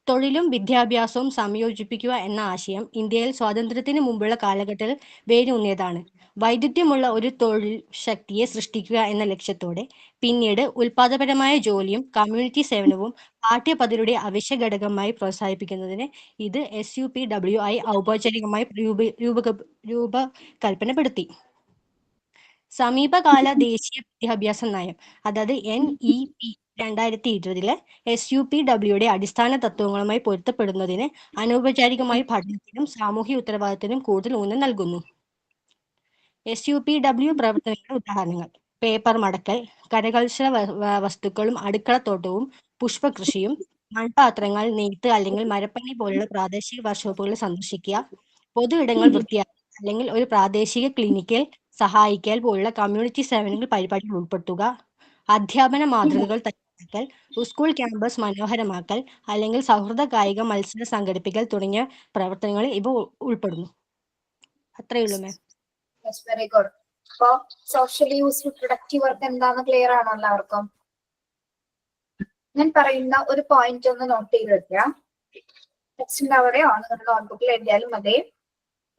തൊഴിലും വിദ്യാഭ്യാസവും സംയോജിപ്പിക്കുക എന്ന ആശയം ഇന്ത്യയിൽ സ്വാതന്ത്ര്യത്തിന് മുമ്പുള്ള കാലഘട്ടത്തിൽ വേരൂന്നിയതാണ്. വൈദഗ്ധ്യമുള്ള ഒരു തൊഴിൽ ശക്തിയെ സൃഷ്ടിക്കുക എന്ന ലക്ഷ്യത്തോടെ പിന്നീട് ഉൽപാദനപരമായ ജോലിയും കമ്മ്യൂണിറ്റി സേവനവും പാഠ്യപദ്ധതിയുടെ അവശ്യ ഘടകമായി പ്രോത്സാഹിപ്പിക്കുന്നതിന് ഇത് SUPW ആയി ഔപചാരികമായി രൂപകൽപ്പനപ്പെടുത്തി. സമീപകാല ദേശീയ വിദ്യാഭ്യാസ നയം, അതായത് NEP 2020 SUPWയുടെ അടിസ്ഥാന തത്വങ്ങളുമായി പൊരുത്തപ്പെടുന്നതിന് അനൗപചാരികമായി പഠനത്തിനും സാമൂഹ്യ ഉത്തരവാദിത്തത്തിനും കൂടുതൽ ഊന്നൽ നൽകുന്നു. SUPW പ്രവർത്തനങ്ങളുടെ ഉദാഹരണങ്ങൾ: പേപ്പർ മടക്കൽ, കരകൗശല വസ്തുക്കളും അടുക്കളത്തോട്ടവും, പുഷ്പകൃഷിയും, മൺപാത്രങ്ങൾ, നെയ്ത്ത് അല്ലെങ്കിൽ മരപ്പണി പോലുള്ള പ്രാദേശിക വർക്ക്ഷോപ്പുകൾ സന്ദർശിക്കുക, പൊതു ഇടങ്ങൾ വൃത്തിയാക്കുക അല്ലെങ്കിൽ ഒരു പ്രാദേശിക ക്ലിനിക്കിൽ സഹായിക്കൽ പോലുള്ള കമ്മ്യൂണിറ്റി സേവനങ്ങൾ പരിപാടികൾ ഉൾപ്പെടുത്തുക, അധ്യാപന മാതൃകകൾ തയ്യാറാക്കൽ, സ്കൂൾ ക്യാമ്പസ് മനോഹരമാക്കൽ അല്ലെങ്കിൽ സൗഹൃദ കായിക മത്സരം സംഘടിപ്പിക്കൽ തുടങ്ങിയ പ്രവർത്തനങ്ങളിൽ ഇവ ഉൾപ്പെടുന്നു. അത്രയേ ഉള്ളൂ മാം. Very good. അപ്പോ സോഷ്യലി യൂസ്ഫുൾ പ്രൊഡക്റ്റീവ് വർക്ക് എന്താണെന്ന് ക്ലിയർ ആണോ എല്ലാവർക്കും? ഞാൻ പറയുന്ന ഒരു പോയിന്റ് ഒന്ന് നോട്ട് ചെയ്ത് വെക്കുക. ടെക്സ്റ്റിന്റെ അവിടെയോ നിങ്ങളുടെ നോട്ട്ബുക്കിൽ എഴുതിയാലും മതി.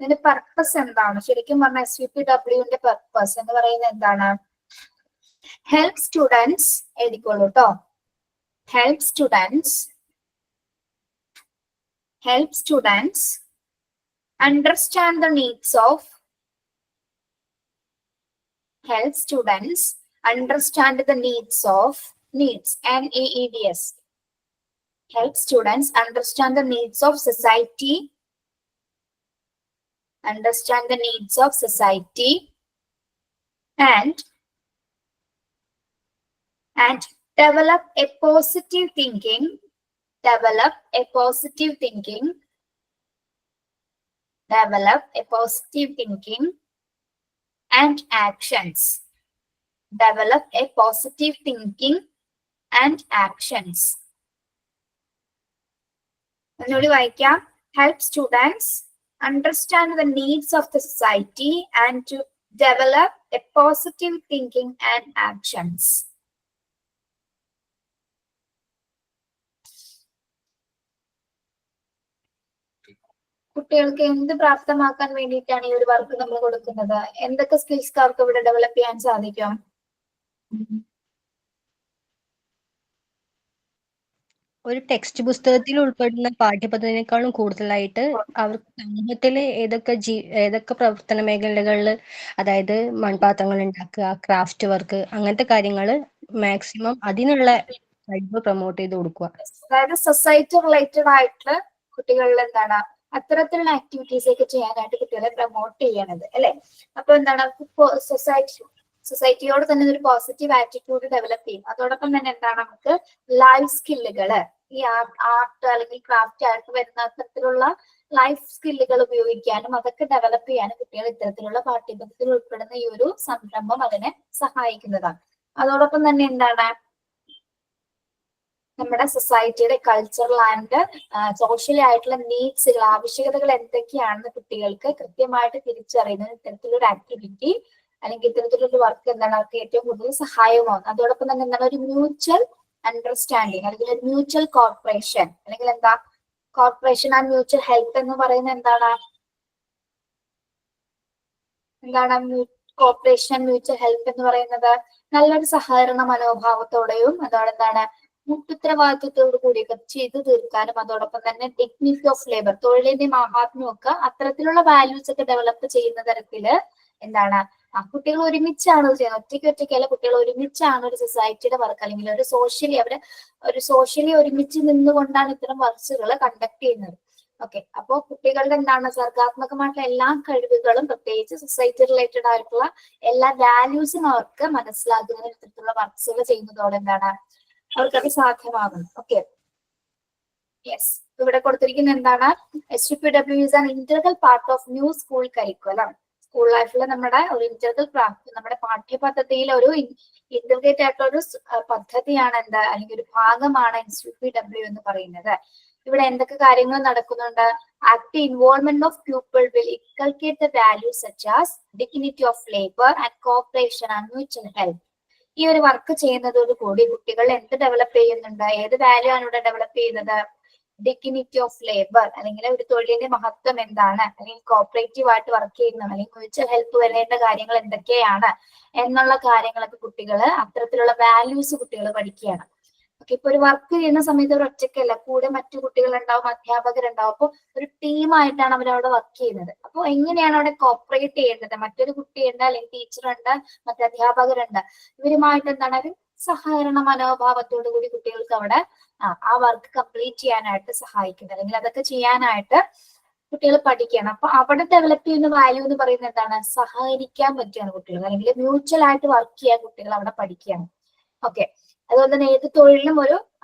ഇതിന്റെ പർപ്പസ് എന്താണ്? ശരിക്കും പറഞ്ഞ SUPWന്റെ പർപ്പസ് എന്ന് പറയുന്നത് എന്താണ്? ഹെൽപ്പ് സ്റ്റുഡൻസ്, എഴുതിക്കോളൂ കേട്ടോ. Help students understand the needs of NEEDS, NEEDS. Help students understand the needs of society, and develop a positive thinking, and actions. Develop a positive thinking and actions. ഒന്നുകൂടി വായിക്കാം. Help students understand the needs of the society and to develop a positive thinking and actions. കുട്ടികൾക്ക് എന്ത് പ്രാപ്തമാക്കാൻ വേണ്ടിയിട്ടാണ് ഈ ഒരു work നമ്മൾ കൊടുക്കുന്നത്? എന്തൊക്കെ സ്കിൽസ് അവർക്ക് ഇവിടെ ഡെവലപ്പ് ചെയ്യാൻ സാധിക്കും? ഒരു ടെക്സ്റ്റ് പുസ്തകത്തിൽ ഉൾപ്പെടുന്ന പാഠ്യപദ്ധതിനേക്കാളും കൂടുതലായിട്ട് അവർക്ക് സമൂഹത്തിൽ ഏതൊക്കെ പ്രവർത്തന മേഖലകളിൽ, അതായത് മൺപാത്രങ്ങൾ ഉണ്ടാക്കുക, ക്രാഫ്റ്റ് വർക്ക്, അങ്ങനത്തെ കാര്യങ്ങൾ മാക്സിമം അതിനുള്ള കഴിവ് പ്രൊമോട്ട് ചെയ്ത് കൊടുക്കുക. അതായത് സൊസൈറ്റി റിലേറ്റഡ് ആയിട്ടുള്ള കുട്ടികളിൽ എന്താണ് അത്തരത്തിലുള്ള ആക്ടിവിറ്റീസ് ഒക്കെ ചെയ്യാനായിട്ട് കുട്ടികളെ പ്രൊമോട്ട് ചെയ്യണത് അല്ലെ. അപ്പൊ എന്താണ് സൊസൈറ്റിയോട് തന്നെ ഒരു പോസിറ്റീവ് ആറ്റിറ്റ്യൂഡ് ഡെവലപ്പ് ചെയ്യും. അതോടൊപ്പം തന്നെ എന്താണ് നമുക്ക് ലൈഫ് സ്കില്ലുകള്, ഈ ആർട്ട് അല്ലെങ്കിൽ ക്രാഫ്റ്റ് ആയിട്ട് വരുന്ന അത്തരത്തിലുള്ള ലൈഫ് സ്കില്ലുകൾ ഉപയോഗിക്കാനും അതൊക്കെ ഡെവലപ്പ് ചെയ്യാനും കുട്ടികൾ ഇത്തരത്തിലുള്ള പാഠ്യപദ്ധതിയിൽ ഉൾപ്പെടുന്ന ഈ ഒരു സംരംഭം അതിനെ സഹായിക്കുന്നതാണ്. അതോടൊപ്പം തന്നെ എന്താണ് നമ്മുടെ സൊസൈറ്റിയുടെ കൾച്ചറൽ ആൻഡ് സോഷ്യലി ആയിട്ടുള്ള നീഡ്സുകൾ, ആവശ്യകതകൾ എന്തൊക്കെയാണെന്ന് കുട്ടികൾക്ക് കൃത്യമായിട്ട് തിരിച്ചറിയുന്ന ഇത്തരത്തിലൊരു ആക്ടിവിറ്റി അല്ലെങ്കിൽ ഇത്തരത്തിലൊരു വർക്ക് എന്താണ് അവർക്ക് ഏറ്റവും കൂടുതൽ സഹായമാകും. അതോടൊപ്പം തന്നെ എന്താണ് ഒരു മ്യൂച്വൽ അണ്ടർസ്റ്റാൻഡിങ് അല്ലെങ്കിൽ ഒരു മ്യൂച്വൽ കോർപ്പറേഷൻ അല്ലെങ്കിൽ എന്താ കോർപ്പറേഷൻ ആൻഡ് മ്യൂച്വൽ ഹെൽപ്പ് എന്ന് പറയുന്നത് എന്താണ് കോർപ്പറേഷൻ മ്യൂച്വൽ ഹെൽപ്പ് എന്ന് പറയുന്നത് നല്ലൊരു സഹകരണ മനോഭാവത്തോടെയും അതോടെ എന്താണ് ഉത്തരവാദിത്വത്തോടു കൂടിയൊക്കെ ചെയ്തു തീർക്കാനും അതോടൊപ്പം തന്നെ ഡിഗ്നിറ്റി ഓഫ് ലേബർ, തൊഴിലിന്റെ മഹാത്മ്യം ഒക്കെ അത്തരത്തിലുള്ള വാല്യൂസ് ഒക്കെ ഡെവലപ്പ് ചെയ്യുന്ന തരത്തില് എന്താണ് കുട്ടികൾ ഒരുമിച്ചാണ് ചെയ്യുന്നത്. ഒറ്റയ്ക്കല്ല, കുട്ടികൾ ഒരുമിച്ചാണ് ഒരു സൊസൈറ്റിയുടെ വർക്ക് അല്ലെങ്കിൽ ഒരു സോഷ്യലി ഒരുമിച്ച് നിന്നുകൊണ്ടാണ് ഇത്തരം വർക്ക്സുകൾ കണ്ടക്ട് ചെയ്യുന്നത്. ഓക്കെ, അപ്പോ കുട്ടികളുടെ എന്താണ് സർഗാത്മകമായിട്ടുള്ള എല്ലാ കഴിവുകളും പ്രത്യേകിച്ച് സൊസൈറ്റി റിലേറ്റഡ് ആയിട്ടുള്ള എല്ലാ വാല്യൂസും അവർക്ക് മനസ്സിലാക്കുന്ന ഇത്തരത്തിലുള്ള വർക്ക്സുകൾ ചെയ്യുന്നതോടെ എന്താണ് അവർക്കത് സാധ്യമാകുന്നു. ഓക്കെ, യെസ്, ഇവിടെ കൊടുത്തിരിക്കുന്ന എന്താണ് SUPW is an integral part of new school curriculum. School ലൈഫിൽ നമ്മുടെ ഒരു നമ്മുടെ പാഠ്യപദ്ധതിയിലെ ഒരു ഇന്റർഗ്രേറ്റ് ആയിട്ടുള്ള ഒരു പദ്ധതിയാണ് എന്താ അല്ലെങ്കിൽ ഒരു ഭാഗമാണ് SUPW എന്ന് പറയുന്നത്. ഇവിടെ എന്തൊക്കെ കാര്യങ്ങൾ നടക്കുന്നുണ്ട്? Active involvement of pupil will inculcate the values such as dignity of labor and cooperation and mutual help. ഈ ഒരു വർക്ക് ചെയ്യുന്നതോടുകൂടി കുട്ടികൾ എന്ത് ഡെവലപ്പ് ചെയ്യുന്നുണ്ട്? ഏത് വാല്യൂ ആണ് ഇവിടെ ഡെവലപ്പ് ചെയ്യുന്നത്? ഡിഗ്നിറ്റി ഓഫ് ലേബർ അല്ലെങ്കിൽ ഒരു തൊഴിലിന്റെ മഹത്വം എന്താണ്, അല്ലെങ്കിൽ കോപ്പറേറ്റീവ് ആയിട്ട് വർക്ക് ചെയ്യുന്നതാണ്, അല്ലെങ്കിൽ മ്യൂച്വൽ ഹെൽപ്പ് വരേണ്ട കാര്യങ്ങൾ എന്തൊക്കെയാണ് എന്നുള്ള കാര്യങ്ങളൊക്കെ കുട്ടികൾ അത്തരത്തിലുള്ള വാല്യൂസ് കുട്ടികൾ പഠിക്കുകയാണ്. ഓക്കെ, ഇപ്പൊ ഒരു വർക്ക് ചെയ്യുന്ന സമയത്ത് ഒരു ഒറ്റയ്ക്കല്ല, കൂടെ മറ്റു കുട്ടികളുണ്ടാവും, അധ്യാപകരുണ്ടാവും. അപ്പൊ ഒരു ടീമായിട്ടാണ് അവരവിടെ വർക്ക് ചെയ്യുന്നത്. അപ്പൊ എങ്ങനെയാണ് അവിടെ കോപ്പറേറ്റ് ചെയ്യേണ്ടത്? മറ്റൊരു കുട്ടിയുണ്ട്, അല്ലെങ്കിൽ ടീച്ചറുണ്ട്, മറ്റു അധ്യാപകരുണ്ട്, ഇവരുമായിട്ട് എന്താണ് ഒരു സഹകരണ മനോഭാവത്തോടു കൂടി കുട്ടികൾക്ക് അവിടെ ആ വർക്ക് കംപ്ലീറ്റ് ചെയ്യാനായിട്ട് സഹായിക്കുന്നത് അല്ലെങ്കിൽ അതൊക്കെ ചെയ്യാനായിട്ട് കുട്ടികൾ പഠിക്കണം. അപ്പൊ അവിടെ ഡെവലപ്പ് ചെയ്യുന്ന വാല്യൂ എന്ന് പറയുന്നത് എന്താണ്? സഹകരിക്കാൻ പറ്റുകയാണ് കുട്ടികൾ, അല്ലെങ്കിൽ മ്യൂച്വൽ ആയിട്ട് വർക്ക് ചെയ്യാൻ കുട്ടികൾ അവിടെ പഠിക്കുകയാണ്. ഓക്കെ, അതുപോലെ തന്നെ ഏത് തൊഴിലിനും ഒരു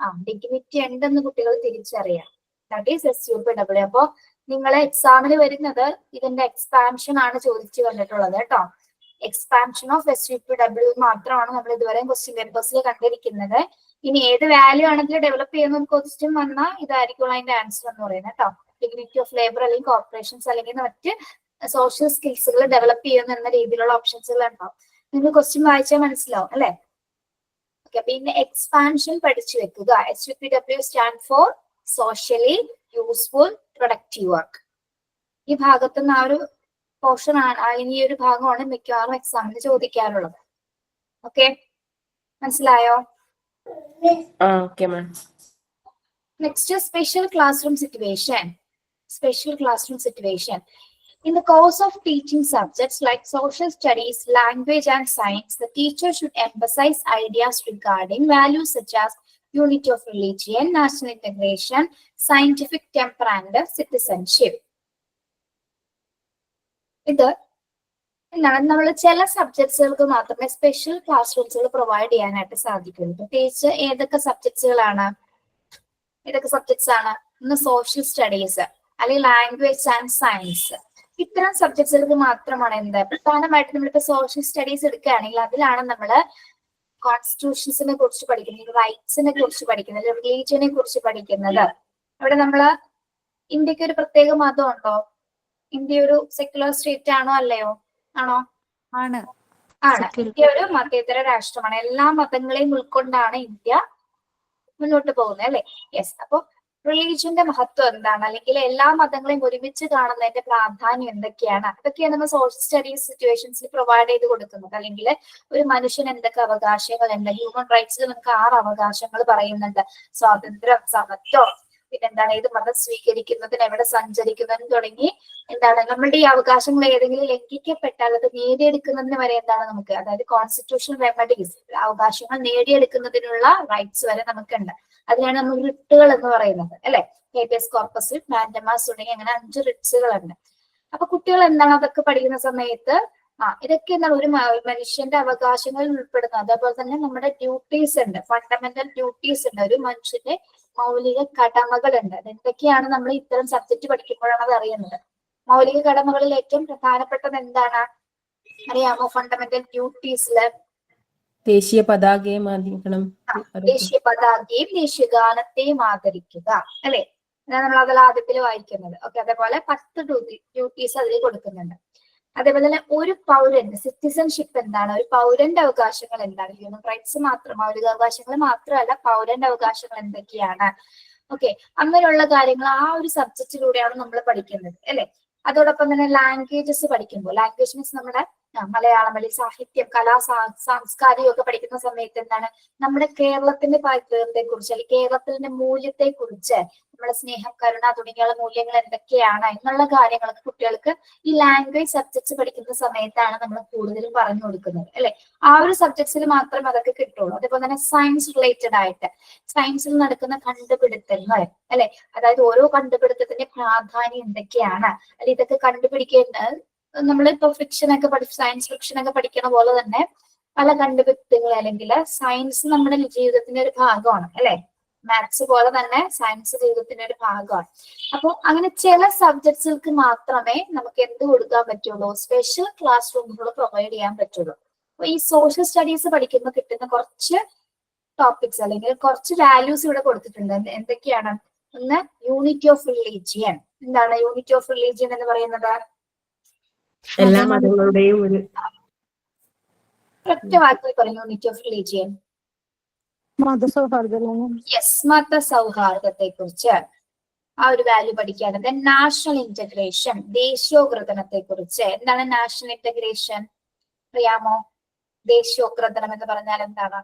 ഡിഗ്നിറ്റി ഉണ്ടെന്ന് കുട്ടികൾ തിരിച്ചറിയാം. That is SUPW. അപ്പൊ നിങ്ങളെ എക്സാമിന് വരുന്നത് ഇതിന്റെ എക്സ്പാൻഷൻ ആണ് ചോദിച്ചു കണ്ടിട്ടുള്ളത് കേട്ടോ. എക്സ്പാൻഷൻ ഓഫ് SUPW മാത്രമാണ് നമ്മൾ ഇതുവരെ ക്വസ്റ്റ്യൻ പേപ്പേഴ്സിൽ കണ്ടിരിക്കുന്നത്. ഇനി ഏത് വാല്യൂ ആണെങ്കിലും ഡെവലപ്പ് ചെയ്യുന്ന ക്വസ്റ്റ്യൻ വന്നാൽ ഇതായിരിക്കും അതിന്റെ ആൻസർ എന്ന് പറയുന്നത് കേട്ടോ. ഡിഗ്നിറ്റി ഓഫ് ലേബർ അല്ലെങ്കിൽ കോർപ്പറേഷൻസ് അല്ലെങ്കിൽ മറ്റ് സോഷ്യൽ സ്കിൽസുകൾ ഡെവലപ്പ് ചെയ്യുന്ന എന്ന രീതിയിലുള്ള ഓപ്ഷൻസുകൾ ഉണ്ടാവും. നിങ്ങൾ ക്വസ്റ്റ്യൻ വായിച്ചാൽ മനസ്സിലാവും അല്ലെ. ഓക്കെ, പിന്നെ എക്സ്പാൻഷൻ പഠിച്ചു വെക്കുക. SUPW stand for socially useful productive work. ഈ ഭാഗത്തുനിന്ന് ആ ഒരു പോർഷൻ ആണ്, ഈ ഒരു ഭാഗമാണ് മിക്കവാറും എക്സാമിന് ചോദിക്കാറുള്ളത്. ഓക്കെ, മനസ്സിലായോ? Next is special classroom situation. Special classroom situation. In the course of teaching subjects like social studies, language and science, the teacher should emphasize ideas regarding values such as unity of religion, national integration, scientific temper and citizenship. ഇത് എന്താണ് നമ്മൾ ചില സബ്ജക്ട്സുകൾക്ക് മാത്രമേ special class റൂംസുകൾ provide ചെയ്യാനായിട്ട് സാധിക്കുള്ളൂ. പ്രത്യേകിച്ച് ഏതൊക്കെ subjects ആണ്? ഒന്ന് സോഷ്യൽ സ്റ്റഡീസ് അല്ലെങ്കിൽ ലാംഗ്വേജ് ആൻഡ് സയൻസ്. ഇത്തരം സബ്ജക്ട്സുകൾക്ക് മാത്രമാണ് എന്ത് പ്രധാനമായിട്ട് നമ്മളിപ്പോ സോഷ്യൽ സ്റ്റഡീസ് എടുക്കുകയാണെങ്കിൽ അതിലാണ് നമ്മൾ കോൺസ്റ്റിറ്റ്യൂഷൻസിനെ കുറിച്ച് പഠിക്കുന്നത്, റൈറ്റ്സിനെ കുറിച്ച് പഠിക്കുന്നത്, റിലീജിയനെ കുറിച്ച് പഠിക്കുന്നത്. അവിടെ നമ്മള് ഇന്ത്യക്ക് ഒരു പ്രത്യേക മതം ഉണ്ടോ? ഇന്ത്യ ഒരു സെക്യുലർ സ്റ്റേറ്റ് ആണോ അല്ലയോ? ആണോ? ആണ്. ഇന്ത്യ ഒരു മതേതര രാഷ്ട്രമാണ്. എല്ലാ മതങ്ങളെയും ഉൾക്കൊണ്ടാണ് ഇന്ത്യ മുന്നോട്ട് പോകുന്നത് അല്ലെ. യെസ്, അപ്പൊ റിലീജിയന്റെ മഹത്വം എന്താണ്, അല്ലെങ്കിൽ എല്ലാ മതങ്ങളെയും ഒരുമിച്ച് കാണുന്നതിന്റെ പ്രാധാന്യം എന്തൊക്കെയാണ്, അതൊക്കെയാണ് നമ്മൾ സോഷ്യൽ സ്റ്റഡീസ് സിറ്റുവേഷൻസിൽ പ്രൊവൈഡ് ചെയ്ത് കൊടുക്കുന്നത്. അല്ലെങ്കിൽ ഒരു മനുഷ്യന് എന്തൊക്കെ അവകാശങ്ങളുണ്ട്, ഹ്യൂമൻ റൈറ്റ്സിൽ നമുക്ക് 6 അവകാശങ്ങൾ പറയുന്നുണ്ട്. സ്വാതന്ത്ര്യം, സമത്വം, പിന്നെന്താണ് ഏത് മതം സ്വീകരിക്കുന്നതിന്, എവിടെ സഞ്ചരിക്കുന്നതിന് തുടങ്ങി എന്താണ് നമ്മളുടെ ഈ അവകാശങ്ങൾ ഏതെങ്കിലും ലംഘിക്കപ്പെട്ടാൽ അത് നേടിയെടുക്കുന്നതിന് വരെ എന്താണ് നമുക്ക്, അതായത് കോൺസ്റ്റിറ്റ്യൂഷണൽ റെമഡീസ്, അവകാശങ്ങൾ നേടിയെടുക്കുന്നതിനുള്ള റൈറ്റ്സ് വരെ നമുക്കുണ്ട്. അതിനാണ് നമ്മൾ റിട്ടുകൾ എന്ന് പറയുന്നത് അല്ലെ. ഹേബിയസ് കോർപ്പസ്, മാൻഡമാസ് തുടങ്ങി അങ്ങനെ 5 റിട്സുകളുണ്ട്. അപ്പൊ കുട്ടികൾ എന്താണ് അതൊക്കെ പഠിക്കുന്ന സമയത്ത് ഇതൊക്കെ എന്താണ് ഒരു മനുഷ്യന്റെ അവകാശങ്ങളിൽ ഉൾപ്പെടുന്നത്. അതേപോലെ തന്നെ നമ്മുടെ ഡ്യൂട്ടീസ് ഉണ്ട്, ഫണ്ടമെന്റൽ ഡ്യൂട്ടീസ് ഉണ്ട്, ഒരു മനുഷ്യന്റെ മൗലിക കടമകളുണ്ട്. അതെന്തൊക്കെയാണ് നമ്മൾ ഇത്തരം സബ്ജക്ട് പഠിക്കുമ്പോഴാണ് അത് അറിയുന്നത്. മൗലിക കടമകളിൽ ഏറ്റവും പ്രധാനപ്പെട്ടത് എന്താണ് അറിയാമോ? ഫണ്ടമെന്റൽ ഡ്യൂട്ടീസില് ദേശീയ പതാകയും ആദരിക്കണം, ദേശീയ പതാകയും ദേശീയഗാനത്തെയും ആദരിക്കുക അല്ലെ. അതാണ് നമ്മൾ അതിൽ ആദ്യത്തിൽ വായിക്കുന്നത്. ഓക്കെ, അതേപോലെ 10 ഡ്യൂട്ടീസ് അതിൽ കൊടുക്കുന്നുണ്ട്. അതേപോലെ തന്നെ ഒരു പൗരന്റെ സിറ്റിസൺഷിപ്പ് എന്താണ്, ഒരു പൗരന്റെ അവകാശങ്ങൾ എന്താണ്, ഹ്യൂമൻ റൈറ്റ്സ് മാത്രം, മൗലികാവകാശങ്ങൾ മാത്രമല്ല പൗരന്റെ അവകാശങ്ങൾ എന്തൊക്കെയാണ്. ഓക്കെ, അങ്ങനെയുള്ള കാര്യങ്ങൾ ആ ഒരു സബ്ജക്റ്റിലൂടെയാണ് നമ്മൾ പഠിക്കുന്നത് അല്ലെ. അതോടൊപ്പം തന്നെ ലാംഗ്വേജസ് പഠിക്കുമ്പോൾ, ലാംഗ്വേജ് മീൻസ് നമ്മുടെ മലയാളം അല്ലെങ്കിൽ സാഹിത്യം, കലാ സാംസ്കാരികം ഒക്കെ പഠിക്കുന്ന സമയത്ത് എന്താണ് നമ്മുടെ കേരളത്തിന്റെ പൈതൃകത്തെ കുറിച്ച് അല്ലെങ്കിൽ കേരളത്തിന്റെ മൂല്യത്തെ കുറിച്ച്, നമ്മുടെ സ്നേഹം, കരുണ തുടങ്ങിയുള്ള മൂല്യങ്ങൾ എന്തൊക്കെയാണ് എന്നുള്ള കാര്യങ്ങളൊക്കെ കുട്ടികൾക്ക് ഈ ലാംഗ്വേജ് സബ്ജക്ട്സ് പഠിക്കുന്ന സമയത്താണ് നമ്മൾ കൂടുതലും പറഞ്ഞു കൊടുക്കുന്നത് അല്ലെ. ആ ഒരു സബ്ജക്ട്സിൽ മാത്രമേ അതൊക്കെ കിട്ടുള്ളൂ. അതേപോലെ തന്നെ സയൻസ് റിലേറ്റഡ് ആയിട്ട് സയൻസിൽ നടക്കുന്ന കണ്ടുപിടുത്തങ്ങൾ അല്ലെ, അതായത് ഓരോ കണ്ടുപിടുത്തത്തിന്റെ പ്രാധാന്യം എന്തൊക്കെയാണ്, അല്ലെങ്കിൽ ഇതൊക്കെ കണ്ടുപിടിക്കേണ്ടത് നമ്മളിപ്പോ ഫിക്ഷൻ ഒക്കെ സയൻസ് ഫിക്ഷൻ ഒക്കെ പഠിക്കണ പോലെ തന്നെ പല കണ്ടുപിടുത്തങ്ങൾ അല്ലെങ്കിൽ സയൻസ് നമ്മുടെ ജീവിതത്തിന്റെ ഒരു ഭാഗമാണ് അല്ലെ. മാത്സ് പോലെ തന്നെ സയൻസ് ജീവിതത്തിന്റെ ഒരു ഭാഗമാണ്. അപ്പോൾ അങ്ങനെ ചില സബ്ജക്ട്സുകൾക്ക് മാത്രമേ നമുക്ക് എന്ത് കൊടുക്കാൻ പറ്റുള്ളൂ, സ്പെഷ്യൽ ക്ലാസ് റൂമുകൾ പ്രൊവൈഡ് ചെയ്യാൻ പറ്റുള്ളൂ. അപ്പൊ ഈ സോഷ്യൽ സ്റ്റഡീസ് പഠിക്കുമ്പോൾ കിട്ടുന്ന കുറച്ച് ടോപ്പിക്സ് അല്ലെങ്കിൽ കുറച്ച് വാല്യൂസ് ഇവിടെ കൊടുത്തിട്ടുണ്ട്. എന്തൊക്കെയാണ്? ഒന്ന്, യൂണിറ്റി ഓഫ് റിലീജിയൻ. എന്താണ് യൂണിറ്റി ഓഫ് റിലീജിയൻ എന്ന് പറയുന്നത്? എല്ലാ മതങ്ങളുടെയും ഒരു ഒറ്റ വാക്കിൽ പറയും യൂണിറ്റി ഓഫ് റിലീജിയൻ. യെസ്, മതസൗഹാർദ്ദത്തെ കുറിച്ച് ആ ഒരു വാല്യൂ പഠിക്കാനുണ്ട്. നാഷണൽ ഇന്റഗ്രേഷൻ, ദേശീയോദ്ഗ്രഥനത്തെ കുറിച്ച്. എന്താണ് നാഷണൽ ഇന്റഗ്രേഷൻ അറിയാമോ? ദേശീയോദ്ഗ്രഥനം എന്ന് പറഞ്ഞാൽ എന്താണ്?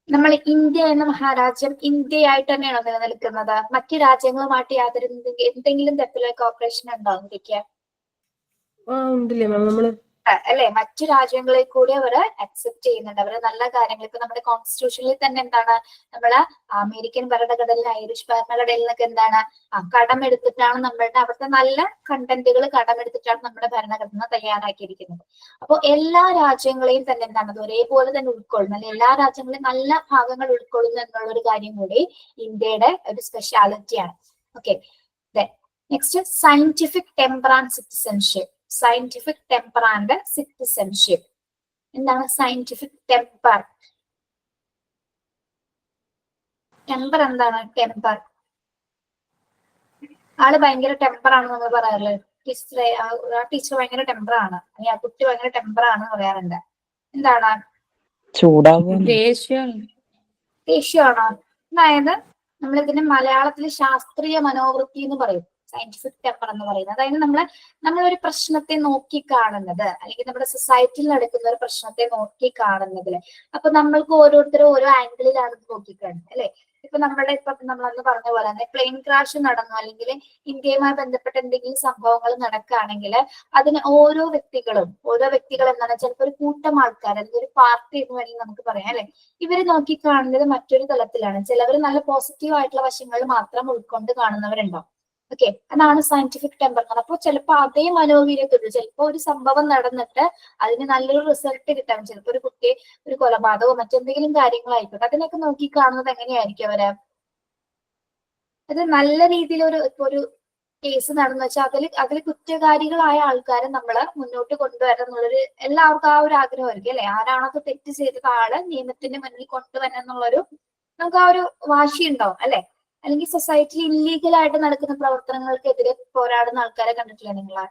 നമ്മൾ ഇന്ത്യ എന്ന മഹാരാജ്യം ഇന്ത്യയായിട്ട് തന്നെയാണോ നിലനിൽക്കുന്നത്? മറ്റു രാജ്യങ്ങളുമായിട്ട് യാതൊരു എന്തെങ്കിലും തരത്തിലുള്ള കോപ്പറേഷൻ ഉണ്ടോ ഇന്ത്യക്ക്? ഉണ്ടല്ലേ മാം, നമ്മള് അല്ലെ, മറ്റു രാജ്യങ്ങളെ കൂടി അവർ അക്സെപ്റ്റ് ചെയ്യുന്നുണ്ട്. അവര് നല്ല കാര്യങ്ങൾ ഇപ്പൊ നമ്മുടെ കോൺസ്റ്റിറ്റ്യൂഷനിൽ തന്നെ എന്താണ് നമ്മള് അമേരിക്കൻ ഭരണഘടനയിൽ, ഐറിഷ് ഭരണഘടനയിലൊക്കെ എന്താണ് കടമെടുത്തിട്ടാണ് നമ്മളുടെ അവിടുത്തെ നല്ല കണ്ടന്റുകൾ കടമെടുത്തിട്ടാണ് നമ്മുടെ ഭരണഘടന തയ്യാറാക്കിയിരിക്കുന്നത്. അപ്പോൾ എല്ലാ രാജ്യങ്ങളെയും തന്നെ എന്താണ് അത് ഒരേപോലെ തന്നെ ഉൾക്കൊള്ളുന്നു, അല്ലെങ്കിൽ എല്ലാ രാജ്യങ്ങളെയും നല്ല ഭാഗങ്ങൾ ഉൾക്കൊള്ളുന്നു എന്നുള്ള ഒരു കാര്യം കൂടി ഇന്ത്യയുടെ ഒരു സ്പെഷ്യാലിറ്റിയാണ്. Okay, next scientific temper and citizenship. Scientific temper and citizenship. എന്താണ് സയന്റിഫിക് ടെമ്പർ? ടെമ്പർ എന്താണ്? ടെമ്പർ ആള് ഭയങ്കര ടെമ്പർ ആണ് നമ്മൾ പറയാറില്ലേ, ടീച്ചർ ഭയങ്കര ടെമ്പർ ആണ്, അല്ലെങ്കിൽ ആ കുട്ടി ഭയങ്കര ടെമ്പർ ആണ് പറയാറുണ്ട്. എന്താണ്? ദേഷ്യമാണോ? അതായത് നമ്മളിതിന് മലയാളത്തിൽ ശാസ്ത്രീയ മനോവൃത്തി എന്ന് പറയും, സയന്റിഫിക് ടെമ്പർ എന്ന് പറയുന്നത്. അതായത് നമ്മളൊരു പ്രശ്നത്തെ നോക്കി കാണുന്നത്, അല്ലെങ്കിൽ നമ്മുടെ സൊസൈറ്റിയിൽ നടക്കുന്ന ഒരു പ്രശ്നത്തെ നോക്കി കാണുന്നതില് അപ്പൊ നമ്മൾക്ക് ഓരോരുത്തരും ഓരോ ആംഗിളിലാണ് നോക്കിക്കാണുന്നത് അല്ലെ. ഇപ്പൊ നമ്മളന്ന് പറഞ്ഞ പോലെ തന്നെ പ്ലെയിൻ ക്രാഷ് നടന്നു, അല്ലെങ്കിൽ ഇന്ത്യയുമായി ബന്ധപ്പെട്ട എന്തെങ്കിലും സംഭവങ്ങൾ നടക്കുകയാണെങ്കിൽ അതിന് ഓരോ വ്യക്തികൾ എന്താണ് ചിലപ്പോൾ ഒരു കൂട്ടം ആൾക്കാർ അല്ലെങ്കിൽ ഒരു പാർട്ടി എന്ന് വേണമെങ്കിൽ നമുക്ക് പറയാം അല്ലെ. ഇവര് നോക്കി കാണുന്നത് മറ്റൊരു തലത്തിലാണ്. ചിലവർ നല്ല പോസിറ്റീവ് ആയിട്ടുള്ള വശങ്ങൾ മാത്രം ഉൾക്കൊണ്ട് കാണുന്നവരുണ്ടാവും. ഓക്കെ, അതാണ് സയന്റിഫിക് ടെമ്പർ. അപ്പോൾ ചിലപ്പോൾ അതേ മനോവീര്യത്തുള്ളൂ. ചിലപ്പോൾ ഒരു സംഭവം നടന്നിട്ട് അതിന് നല്ലൊരു റിസൾട്ട് കിട്ടാൻ, ചിലപ്പോൾ ഒരു കുട്ടി ഒരു കൊലപാതകമോ മറ്റെന്തെങ്കിലും കാര്യങ്ങളായിക്കോട്ടെ, അതിനൊക്കെ നോക്കി കാണുന്നത് എങ്ങനെയായിരിക്കും അവര്? അത് നല്ല രീതിയിൽ ഒരു കേസ് നടന്നു വെച്ചാൽ അതിൽ കുറ്റകാരികളായ ആൾക്കാരെ നമ്മള് മുന്നോട്ട് കൊണ്ടുവരണം എന്നുള്ളൊരു എല്ലാവർക്കും ആ ഒരു ആഗ്രഹമായിരിക്കും അല്ലെ. ആരാണത് തെറ്റ് ചെയ്തത് ആള് നിയമത്തിന്റെ മുന്നിൽ കൊണ്ടുവരണം എന്നുള്ളൊരു നമുക്ക് ആ ഒരു വാശി ഉണ്ടാവും അല്ലെ. അല്ലെങ്കിൽ സൊസൈറ്റിയിൽ ഇല്ലീഗൽ ആയിട്ട് നടക്കുന്ന പ്രവർത്തനങ്ങൾക്കെതിരെ പോരാടുന്ന ആൾക്കാരെ കണ്ടിട്ടില്ല നിങ്ങളാ?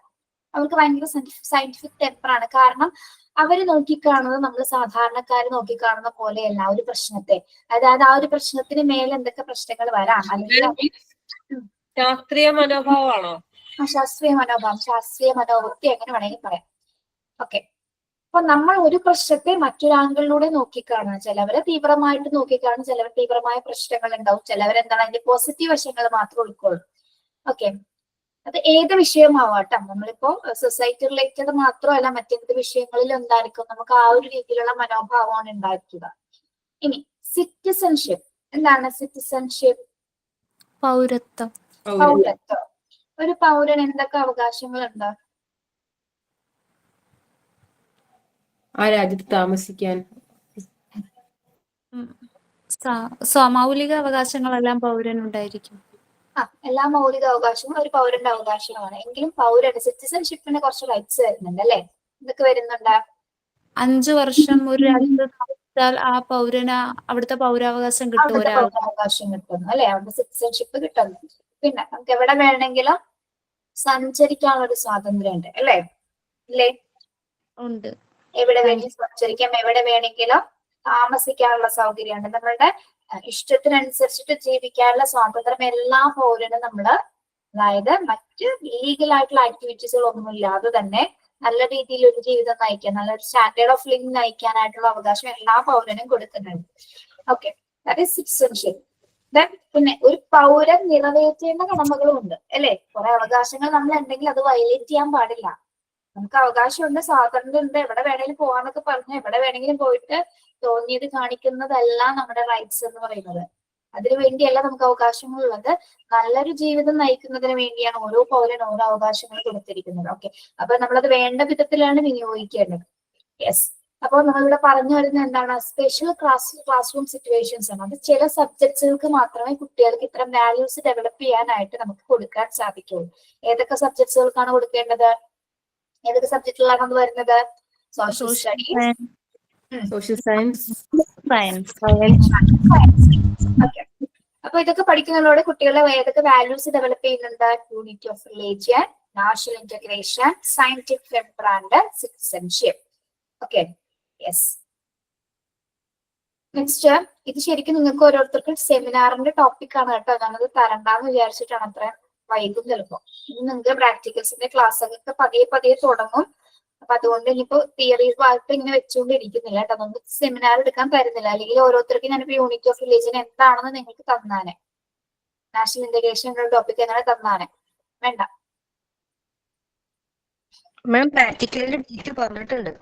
അവർക്ക് ഭയങ്കര സയന്റിഫിക് ടെമ്പറാണ്. കാരണം അവര് നോക്കിക്കാണുന്നത് നമ്മൾ സാധാരണക്കാർ നോക്കിക്കാണുന്ന പോലെയല്ല ഒരു പ്രശ്നത്തെ. അതായത് ആ ഒരു പ്രശ്നത്തിന് മേലെ എന്തൊക്കെ പ്രശ്നങ്ങൾ വരാം, അല്ലെങ്കിൽ ശാസ്ത്രീയ മനോഭാവമാണോ? ശാസ്ത്രീയ മനോഭാവം, ശാസ്ത്രീയ മനോവൃത്തി എങ്ങനെ വേണമെങ്കിൽ പറയാം. ഓക്കെ, അപ്പൊ നമ്മൾ ഒരു പ്രശ്നത്തെ മറ്റൊരാംഗിളിലൂടെ നോക്കിക്കാണുക. ചിലവരെ തീവ്രമായിട്ട് നോക്കിക്കാണും, ചിലവർ തീവ്രമായ പ്രശ്നങ്ങൾ ഉണ്ടാവും, ചിലവരെന്താണ് അതിന്റെ പോസിറ്റീവ് വശങ്ങൾ മാത്രം ഉൾക്കൊള്ളും. ഓക്കെ, അത് ഏത് വിഷയമാവാട്ടോ, നമ്മളിപ്പോ സൊസൈറ്റി റിലേറ്റഡ് മാത്രമല്ല മറ്റെന്ത് വിഷയങ്ങളിൽ ഉണ്ടായിരിക്കും നമുക്ക് ആ ഒരു രീതിയിലുള്ള മനോഭാവമാണ് ഉണ്ടായിരിക്കുക. ഇനി സിറ്റിസൺഷിപ്പ് എന്താണ്? സിറ്റിസൺഷിപ്പ് പൗരത്വം. പൗരത്വം. ഒരു പൗരൻ എന്തൊക്കെ അവകാശങ്ങളുണ്ട്? ആ രാജ്യത്ത് താമസിക്കാൻ മൗലിക അവകാശങ്ങളെല്ലാം പൗരനുണ്ടായിരിക്കും. എല്ലാ മൗലിക അവകാശങ്ങളും ഒരു പൗരന്റെ അവകാശമാണ്. എങ്കിലും പൗരന് സിറ്റിസൺഷിപ്പിന് കുറച്ച് റൈറ്റ്സ് വരുന്നുണ്ട് അല്ലെ? എന്തൊക്കെ വരുന്നുണ്ട്? 5 വർഷം ഒരു രാജ്യത്ത് താമസിച്ചാൽ ആ പൗരന് അവിടുത്തെ പൗരാവകാശം കിട്ടും. അവിടുത്തെ ഒരാൾ പൗരാവകാശം കിട്ടുന്നു അല്ലെ? അവിടുത്തെ സിറ്റിസൺഷിപ്പ് കിട്ടുന്നു. പിന്നെ നമുക്ക് എവിടെ വേണമെങ്കിലും സഞ്ചരിക്കാനുള്ള ഒരു സ്വാതന്ത്ര്യം ഉണ്ട് അല്ലെ? ഇല്ലേ? ഉണ്ട്. എവിടെ വേണമെങ്കിലും സഞ്ചരിക്കാം, എവിടെ വേണമെങ്കിലും താമസിക്കാനുള്ള സൗകര്യമുണ്ട്. നമ്മളുടെ ഇഷ്ടത്തിനനുസരിച്ചിട്ട് ജീവിക്കാനുള്ള സ്വാതന്ത്ര്യം എല്ലാ പൗരനും നമ്മള്, അതായത് മറ്റ് ലീഗൽ ആയിട്ടുള്ള ആക്ടിവിറ്റീസുകളൊന്നും ഇല്ലാതെ തന്നെ നല്ല രീതിയിൽ ഒരു ജീവിതം നയിക്കാൻ, നല്ലൊരു സ്റ്റാൻഡേർഡ് ഓഫ് ലിവിംഗ് നയിക്കാനായിട്ടുള്ള അവകാശം എല്ലാ പൗരനും കൊടുക്കുന്നുണ്ട്. Okay, that is citizenship. പിന്നെ ഒരു പൗരൻ നിറവേറ്റേണ്ട കടമകളും ഉണ്ട് അല്ലെ? കുറെ അവകാശങ്ങൾ നമ്മൾ ഉണ്ടെങ്കിൽ അത് വയലേറ്റ് ചെയ്യാൻ പാടില്ല. നമുക്ക് അവകാശമുണ്ട്, സ്വാതന്ത്ര്യമുണ്ട്, എവിടെ വേണമെങ്കിലും പോവാന്നൊക്കെ പറഞ്ഞ് എവിടെ വേണമെങ്കിലും പോയിട്ട് തോന്നിയത് കാണിക്കുന്നതല്ല നമ്മുടെ റൈറ്റ്സ് എന്ന് പറയുന്നത്. അതിനു വേണ്ടിയല്ല നമുക്ക് അവകാശങ്ങളുള്ളത്. നല്ലൊരു ജീവിതം നയിക്കുന്നതിന് വേണ്ടിയാണ് ഓരോ പൗരനും ഓരോ അവകാശങ്ങൾ കൊടുത്തിരിക്കുന്നത്. ഓക്കെ, അപ്പൊ നമ്മളത് വേണ്ട വിധത്തിലാണ് വിനിയോഗിക്കേണ്ടത്. യെസ്, അപ്പോൾ നമ്മളിവിടെ പറഞ്ഞു വരുന്നത് എന്താണ്? സ്പെഷ്യൽ ക്ലാസ് റൂം സിറ്റുവേഷൻസ് ആണ്. അത് ചില സബ്ജക്ട്സുകൾക്ക് മാത്രമേ കുട്ടികൾക്ക് ഇത്തരം വാല്യൂസ് ഡെവലപ്പ് ചെയ്യാനായിട്ട് നമുക്ക് കൊടുക്കാൻ സാധിക്കുള്ളൂ. ഏതൊക്കെ സബ്ജക്ട്സുകൾക്കാണ് കൊടുക്കേണ്ടത്? ഏതൊക്കെ സബ്ജക്റ്റിലാണ് അത് വരുന്നത്? Social studies, social science, okay. അപ്പൊ ഇതൊക്കെ പഠിക്കുന്നതിലൂടെ കുട്ടികളെ ഏതൊക്കെ വാല്യൂസ് ഡെവലപ്പ് ചെയ്യുന്നുണ്ട്? Unity of religion, national integration, scientific temper and citizenship. Okay, yes. Next, ഇത് ശരിക്കും നിങ്ങൾക്ക് ഓരോരുത്തർക്കും സെമിനാറിന്റെ ടോപ്പിക് ആണ് കേട്ടോ. ഞാനത് തരണ്ടാന്ന് വിചാരിച്ചിട്ടാണ് അത്ര വൈകും ചിലപ്പോ. ഇനി നിങ്ങൾക്ക് പ്രാക്ടിക്കൽസിന്റെ ക്ലാസ്സൊക്കെ പതിയെ പതിയെ തുടങ്ങും. അപ്പൊ അതുകൊണ്ട് ഇനിയിപ്പോ തിയറി ഭാഗത്ത് ഇങ്ങനെ വെച്ചുകൊണ്ടിരിക്കുന്നില്ല കേട്ടോ. നമുക്ക് സെമിനാർ എടുക്കാൻ തരുന്നില്ല. അല്ലെങ്കിൽ ഓരോരുത്തർക്കും ഞാനിപ്പോ യൂണിറ്റ് ഓഫ് റിലീജിയൻ എന്താണെന്ന് നിങ്ങൾക്ക് തന്നാനെ, നാഷണൽ ഇന്റഗ്രേഷൻ ടോപ്പിക് എങ്ങനെ തന്നാനെ വേണ്ട. മാം പ്രാക്ടിക്കലിന്റെ ഡേറ്റ് പറഞ്ഞിട്ടുണ്ട്.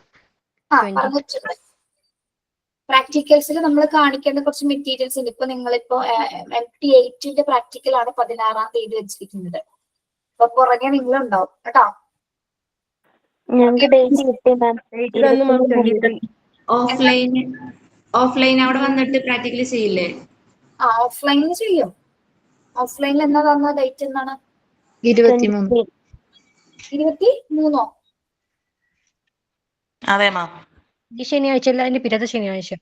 പറഞ്ഞിട്ടുണ്ട്. പ്രാക്ടിക്കൽസിൽ നമ്മൾ കാണിക്കേണ്ട കുറച്ച് മെറ്റീരിയൽസ് ഉണ്ട്. ഇപ്പൊ നിങ്ങളിപ്പോ MT8 പ്രാക്ടിക്കൽ ആണ് 16-ാം തീയതി വെച്ചിരിക്കുന്നത്. അപ്പൊ പുറകെ നിങ്ങളുണ്ടാവും കേട്ടോ. ഞങ്ങൾക്ക് ഡേറ്റ് കിട്ടി മാം. ഓഫ്ലൈൻ അവിടെ വന്നിട്ട് പ്രാക്ടിക്കലി ചെയ്യില്ലേ? ഓഫ്ലൈനിൽ ചെയ്യും. ഓഫ്ലൈനിൽ എന്നാ തന്ന ഡേറ്റ് എന്താണ്? 23. 23? അതെ മാം. ഈ ശനിയാഴ്ച അല്ല, അതിന്റെ പിറ്റത്തെ ശനിയാഴ്ച.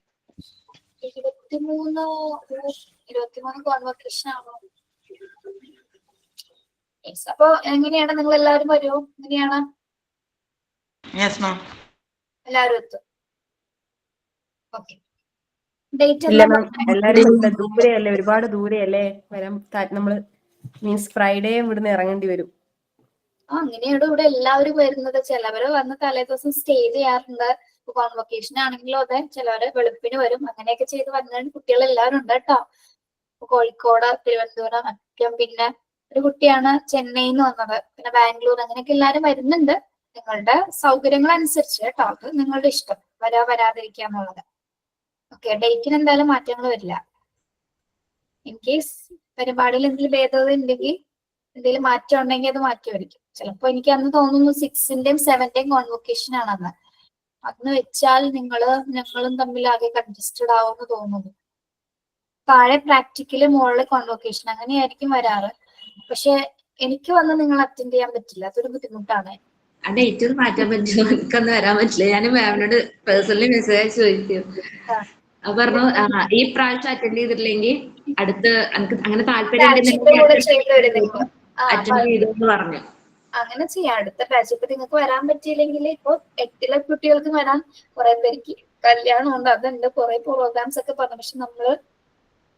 23 കോൺവൊക്കേഷൻ ആണോ? അപ്പൊ എങ്ങനെയാണ്, നിങ്ങൾ എല്ലാവരും വരുമോ? എങ്ങനെയാണ്? Yes ma'am. എല്ലാവരും എത്തും. ഓക്കെ, ഡേറ്റ് ഇല്ല മാം, എല്ലാരും ദൂരെയല്ലേ, ഒരുപാട് ദൂരെയല്ലേ വരാൻ. നമ്മള് മീൻസ് ഫ്രൈഡേ ഇവിടുന്ന് ഇറങ്ങേണ്ടി വരും. അങ്ങനെയാണ് ഇവിടെ എല്ലാവരും വരുന്നത്. ചിലവര് വന്ന് തലേ ദിവസം സ്റ്റേ ചെയ്യാറുണ്ട്. കോൺവൊക്കേഷൻ ആണെങ്കിലും അതെ, ചിലവര് വെളുപ്പിന് വരും. അങ്ങനെയൊക്കെ ചെയ്ത് വന്നിട്ട് കുട്ടികൾ എല്ലാവരും ഉണ്ട് കേട്ടോ. കോഴിക്കോട്, തിരുവനന്തപുരം, അറ്റം, പിന്നെ ഒരു കുട്ടിയാണ് ചെന്നൈയിൽ നിന്ന് വന്നത്, പിന്നെ ബാംഗ്ലൂർ, അങ്ങനെയൊക്കെ എല്ലാവരും വരുന്നുണ്ട്. നിങ്ങളുടെ സൗകര്യങ്ങൾ അനുസരിച്ച് കേട്ടോ. അത് നിങ്ങളുടെ ഇഷ്ടം, വരാതിരിക്കുക എന്നുള്ളത്. ഓക്കെ, ഡേറ്റിന് എന്തായാലും മാറ്റങ്ങൾ വരില്ല. ഇൻ കേസ് പരിപാടിയിൽ എന്തെങ്കിലും ഭേദഗതി ഉണ്ടെങ്കിൽ, എന്തെങ്കിലും മാറ്റം ഉണ്ടെങ്കിൽ അത് മാറ്റിയായിരിക്കും. ചിലപ്പോ എനിക്ക് അന്ന് തോന്നുന്നു 6-ന്റെയും 7-ന്റെയും കോൺവൊക്കേഷൻ ആണ് അന്ന്. അന്ന് വെച്ചാൽ ഞങ്ങളും തമ്മിൽ ആകെ കൺജസ്റ്റഡ് ആവുമെന്ന് തോന്നുന്നു. താഴെ പ്രാക്ടിക്കല്, മുകളിൽ കോൺവൊക്കേഷൻ, അങ്ങനെയായിരിക്കും വരാറ്. പക്ഷെ എനിക്ക് വന്ന് നിങ്ങൾ അറ്റൻഡ് ചെയ്യാൻ പറ്റില്ല, അതൊരു ബുദ്ധിമുട്ടാണ്. ആ ഡേറ്റ് ഒന്ന് മാറ്റാൻ പറ്റുമോ? എനിക്കൊന്നും വരാൻ പറ്റില്ല. ഞാൻ മാമിനോട് പേഴ്സണലി മെസ്സേജ് ചോദിക്കും. അപ്പൊ പറഞ്ഞു ഈ പ്രാവശ്യം അറ്റൻഡ് ചെയ്തിട്ടില്ലെങ്കിൽ അടുത്ത് എനിക്ക് അങ്ങനെ താല്പര്യം അറ്റൻഡ് ചെയ്തു എന്ന് പറഞ്ഞു. അങ്ങനെ ചെയ്യാം. അടുത്ത ബാച്ച് ഇപ്പൊ നിങ്ങൾക്ക് വരാൻ പറ്റിയില്ലെങ്കിൽ ഇപ്പൊ 8ലെ കുട്ടികൾക്ക് വരാൻ കുറെ പേർക്ക് കല്യാണം ഉണ്ട്, അതുണ്ട്, കുറെ പ്രോഗ്രാംസ് ഒക്കെ പറഞ്ഞു. പക്ഷെ നമ്മള്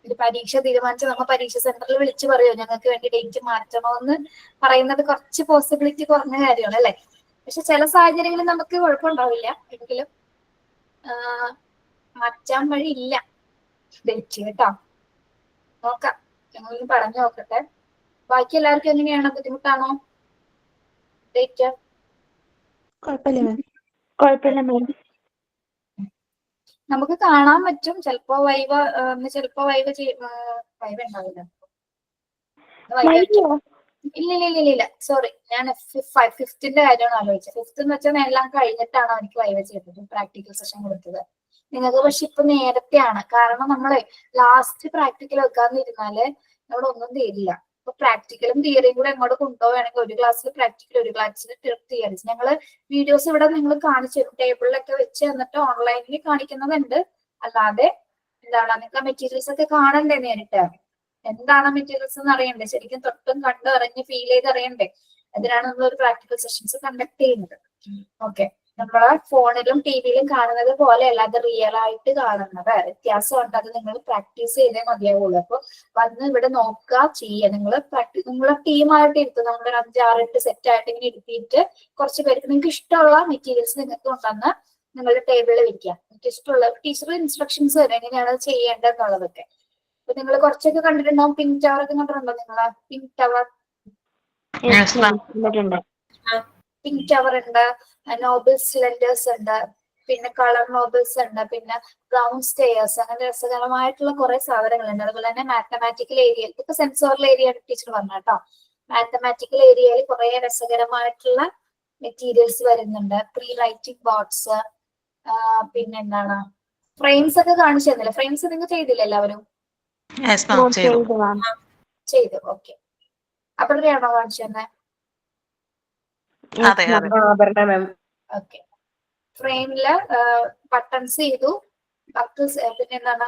ഒരു പരീക്ഷ തീരുമാനിച്ച് നമ്മ പരീക്ഷ സെന്ററിൽ വിളിച്ചു പറയോ ഞങ്ങൾക്ക് വേണ്ടി ഡേറ്റ് മാറ്റണോ എന്ന് പറയുന്നത് കുറച്ച് പോസിബിലിറ്റി കുറഞ്ഞ കാര്യമാണ് അല്ലെ. പക്ഷെ ചില സാഹചര്യങ്ങളിൽ നമുക്ക് കുഴപ്പമുണ്ടാവില്ല, എങ്കിലും മാറ്റാൻ വഴിയില്ല ഡേറ്റ് കേട്ടോ. നോക്കാം, ഞങ്ങളൊന്ന് പറഞ്ഞു നോക്കട്ടെ. ബാക്കി എല്ലാവർക്കും എങ്ങനെയാണ്, ബുദ്ധിമുട്ടാണോ ഡേറ്റ്? കുഴപ്പമില്ല മാം. നമുക്ക് കാണാൻ പറ്റും. ചിലപ്പോ വൈവ വൈവ ഉണ്ടാവില്ല. ഇല്ല സോറി, ഞാൻ ഫിഫ്ത്തിന്റെ കാര്യമാണ് ആലോചിച്ചത്. ഫിഫ്ത്ത് എന്ന് വെച്ചാൽ എല്ലാം കഴിഞ്ഞിട്ടാണ് എനിക്ക് വൈവ ചെയ്തത്, പ്രാക്ടിക്കൽ സെഷൻ കൊടുത്തത്. നിങ്ങൾക്ക് പക്ഷെ ഇപ്പൊ നേരത്തെയാണ്, കാരണം നമ്മള് ലാസ്റ്റ് പ്രാക്ടിക്കൽ വെക്കാന്നിരുന്നാല് അവിടെ ഒന്നും തരില്ല. അപ്പൊ പ്രാക്ടിക്കലും തിയറിയും കൂടെ അങ്ങോട്ട് കൊണ്ടുപോവുകയാണെങ്കിൽ ഒരു ക്ലാസ്സിൽ പ്രാക്ടിക്കൽ, ഒരു ക്ലാസ്സിൽ തിയറീസ്. ഞങ്ങള് വീഡിയോസ് ഇവിടെ നിങ്ങൾ കാണിച്ചു തരും, ടേബിളിലൊക്കെ വെച്ച് തന്നിട്ട് ഓൺലൈനിൽ കാണിക്കുന്നതുണ്ട്. അല്ലാതെ എന്താണ് നിങ്ങൾക്ക് മെറ്റീരിയൽസ് ഒക്കെ കാണണ്ടേ നേരിട്ട്, എന്താണ് മെറ്റീരിയൽസ് എന്ന് അറിയണ്ടേ, ശരിക്കും തൊട്ടും കണ്ട് അറിഞ്ഞ് ഫീൽ ചെയ്ത് അറിയണ്ടേ. അതിനാണ് നമ്മൾ ഒരു പ്രാക്ടിക്കൽ സെഷൻസ് കണ്ടക്ട് ചെയ്യുന്നത്. ഓക്കെ, നമ്മളെ ഫോണിലും ടിവിയിലും കാണുന്നത് പോലെ അല്ലാതെ റിയൽ ആയിട്ട് കാണുന്നത് വ്യത്യാസമുണ്ട്. അത് നിങ്ങൾ പ്രാക്ടീസ് ചെയ്തേ മതിയാവുള്ളൂ. അപ്പൊ വന്ന് ഇവിടെ നോക്കുക, ചെയ്യുക. നിങ്ങളെ ടീമായിട്ട് ഇരുത്തും. നമ്മളൊരു 5-6-8 സെറ്റ് ആയിട്ട് ഇങ്ങനെ ഇരുത്തിയിട്ട് കുറച്ച് പേർക്ക് നിങ്ങൾക്ക് ഇഷ്ടമുള്ള മെറ്റീരിയൽസ് നിങ്ങൾക്ക് കൊണ്ടുവന്ന് നിങ്ങളുടെ ടേബിളിൽ വെക്കുക. നിങ്ങൾക്ക് ഇഷ്ടമുള്ള ടീച്ചർ ഇൻസ്ട്രക്ഷൻസ് തരും എങ്ങനെയാണ് ചെയ്യേണ്ടതെന്നുള്ളതൊക്കെ. അപ്പൊ നിങ്ങൾ കുറച്ചൊക്കെ കണ്ടിട്ടുണ്ടാവും. പിങ്ക് ടവർ ഒക്കെ കണ്ടിട്ടുണ്ടോ നിങ്ങള്? പിങ്ക് ടവർ പിങ്ക് ടവർ ഉണ്ട്, നോബിൾ സിലിണ്ടേഴ്സ് ഉണ്ട്, പിന്നെ കളർ നോബിൾസ് ഉണ്ട്, പിന്നെ ബ്രൗൺ സ്റ്റെയേഴ്സ്, അങ്ങനെ രസകരമായിട്ടുള്ള കുറെ സാധനങ്ങളുണ്ട്. അതുപോലെ തന്നെ മാത്തമാറ്റിക്കൽ ഏരിയയിൽ ഇപ്പൊ സെൻസോറിയൽ ഏരിയ ടീച്ചർ പറഞ്ഞു കേട്ടോ. മാത്തമാറ്റിക്കൽ ഏരിയയിൽ കുറെ രസകരമായിട്ടുള്ള മെറ്റീരിയൽസ് വരുന്നുണ്ട്. പ്രീ റൈറ്റിംഗ് ബോർഡ്സ്, പിന്നെ എന്താണ് ഫ്രെയിംസ് ഒക്കെ കാണിച്ചു തന്നില്ല? ഫ്രെയിംസ് നിങ്ങൾ ചെയ്തില്ല എല്ലാവരും? ചെയ്തു. ഓക്കെ, അപ്പോഴാണോ കാണിച്ചു തന്നെ? ഓക്കെ, ഫ്രെയിമില് ബട്ടൺസ് ചെയ്തു, പിന്നെ എന്താണ്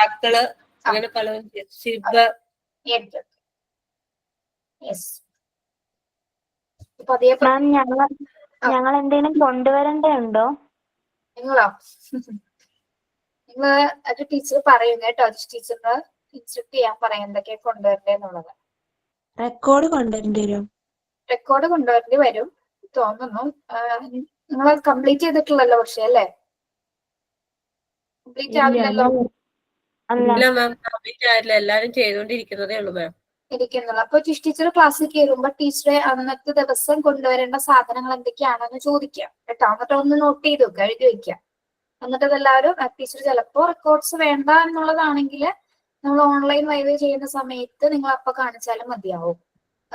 മക്കള് അങ്ങനെ പലതും മാം ഞങ്ങൾ എന്തെങ്കിലും കൊണ്ടുവരേണ്ടതുണ്ടോ? നിങ്ങളോ? നിങ്ങള് അത് ടീച്ചർ പറയും കേട്ടോ. ടീച്ചറിന് ഇൻസ്ട്രക്ട് ചെയ്യാൻ പറയാം എന്തൊക്കെയാ കൊണ്ടുവരേണ്ടതെന്നുള്ളത്. റെക്കോർഡ് കൊണ്ടുവരേണ്ടി വരും? റെക്കോർഡ് കൊണ്ടുവരേണ്ടി വരും തോന്നുന്നു. നിങ്ങൾ കംപ്ലീറ്റ് ചെയ്തിട്ടുള്ളല്ലോ പക്ഷെ അല്ലേ? കംപ്ലീറ്റ് ആവില്ലല്ലോ. എല്ലാരും ചെയ്തോണ്ടിരിക്കുന്നതേ ഉള്ളൂ മാം. ഇരിക്കുന്നുള്ളൂ. അപ്പൊ ടീച്ചർ ക്ലാസ്സിൽ കയറുമ്പോ ടീച്ചറെ അന്നത്തെ ദിവസം കൊണ്ടുവരേണ്ട സാധനങ്ങൾ എന്തൊക്കെയാണെന്ന് ചോദിക്കാം കേട്ടോ. എന്നിട്ട് ഒന്ന് നോട്ട് ചെയ്ത് വെക്കുക, എഴുതി വെക്കുക. എന്നിട്ട് അതെല്ലാവരും ടീച്ചർ ചിലപ്പോ റെക്കോർഡ്സ് വേണ്ട എന്നുള്ളതാണെങ്കിൽ നമ്മൾ ഓൺലൈൻ വൈവേ ചെയ്യുന്ന സമയത്ത് നിങ്ങൾ അപ്പൊ കാണിച്ചാലും മതിയാവും.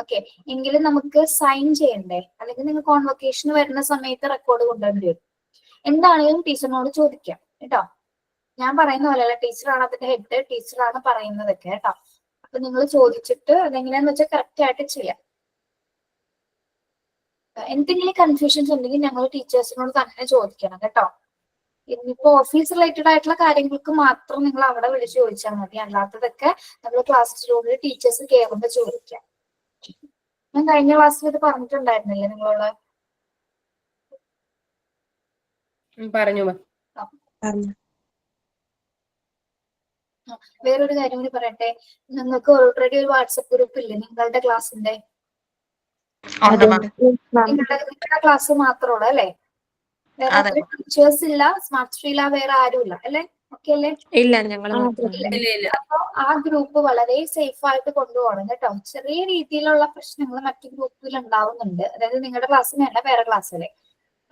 ഓക്കെ, എങ്കിലും നമുക്ക് സൈൻ ചെയ്യണ്ടേ? അല്ലെങ്കിൽ നിങ്ങൾ കോൺവൊക്കേഷന് വരുന്ന സമയത്ത് റെക്കോർഡ് കൊണ്ടുവരേണ്ടി വരും. എന്താണെങ്കിലും ടീച്ചറിനോട് ചോദിക്കാം കേട്ടോ. ഞാൻ പറയുന്ന പോലെയല്ല, ടീച്ചറാണ് അതിന്റെ ഹെഡ്, ടീച്ചറാണ് പറയുന്നതൊക്കെ കേട്ടോ. അപ്പൊ നിങ്ങൾ ചോദിച്ചിട്ട് അതെങ്ങനെയാന്ന് വെച്ചാൽ കറക്റ്റ് ആയിട്ട് ചെയ്യാം. എന്തെങ്കിലും കൺഫ്യൂഷൻസ് ഉണ്ടെങ്കിൽ ഞങ്ങൾ ടീച്ചേഴ്സിനോട് തന്നെ ചോദിക്കണം കേട്ടോ. ഇനിയിപ്പോ ഓഫീസ് റിലേറ്റഡ് ആയിട്ടുള്ള കാര്യങ്ങൾക്ക് മാത്രം നിങ്ങൾ അവിടെ വിളിച്ച് ചോദിച്ചാൽ മതി. അല്ലാത്തതൊക്കെ നമ്മൾ ക്ലാസ് റൂമിൽ ടീച്ചേഴ്സ് കയറുമ്പോൾ ചോദിക്കാം. ഞാൻ കഴിഞ്ഞ ക്ലാസ്സിൽ ഇത് പറഞ്ഞിട്ടുണ്ടായിരുന്നില്ലേ നിങ്ങളോട്? പറഞ്ഞു. വേറൊരു കാര്യം കൂടി പറയട്ടെ. നിങ്ങൾക്ക് ഓൾറെഡി ഒരു വാട്സപ്പ് ഗ്രൂപ്പ് ഇല്ലേ നിങ്ങളുടെ ക്ലാസ്സിന്റെ? നിങ്ങളുടെ ക്ലാസ് മാത്രമുള്ളൂ അല്ലേ? വേറെ അത്ര ടീച്ചേഴ്സ് ഇല്ല, സ്മാർട്ട് സ്ട്രീല വേറെ ആരും ഇല്ല അല്ലെ? ഓക്കെ അല്ലേ? ഇല്ല, ഞങ്ങൾ അപ്പൊ ആ ഗ്രൂപ്പ് വളരെ സേഫ് ആയിട്ട് കൊണ്ടുപോകണം കേട്ടോ. ചെറിയ രീതിയിലുള്ള പ്രശ്നങ്ങൾ മറ്റു ഗ്രൂപ്പിൽ ഉണ്ടാവുന്നുണ്ട്. അതായത് നിങ്ങളുടെ ക്ലാസ്സിനല്ല വേറെ ക്ലാസ്സിലെ.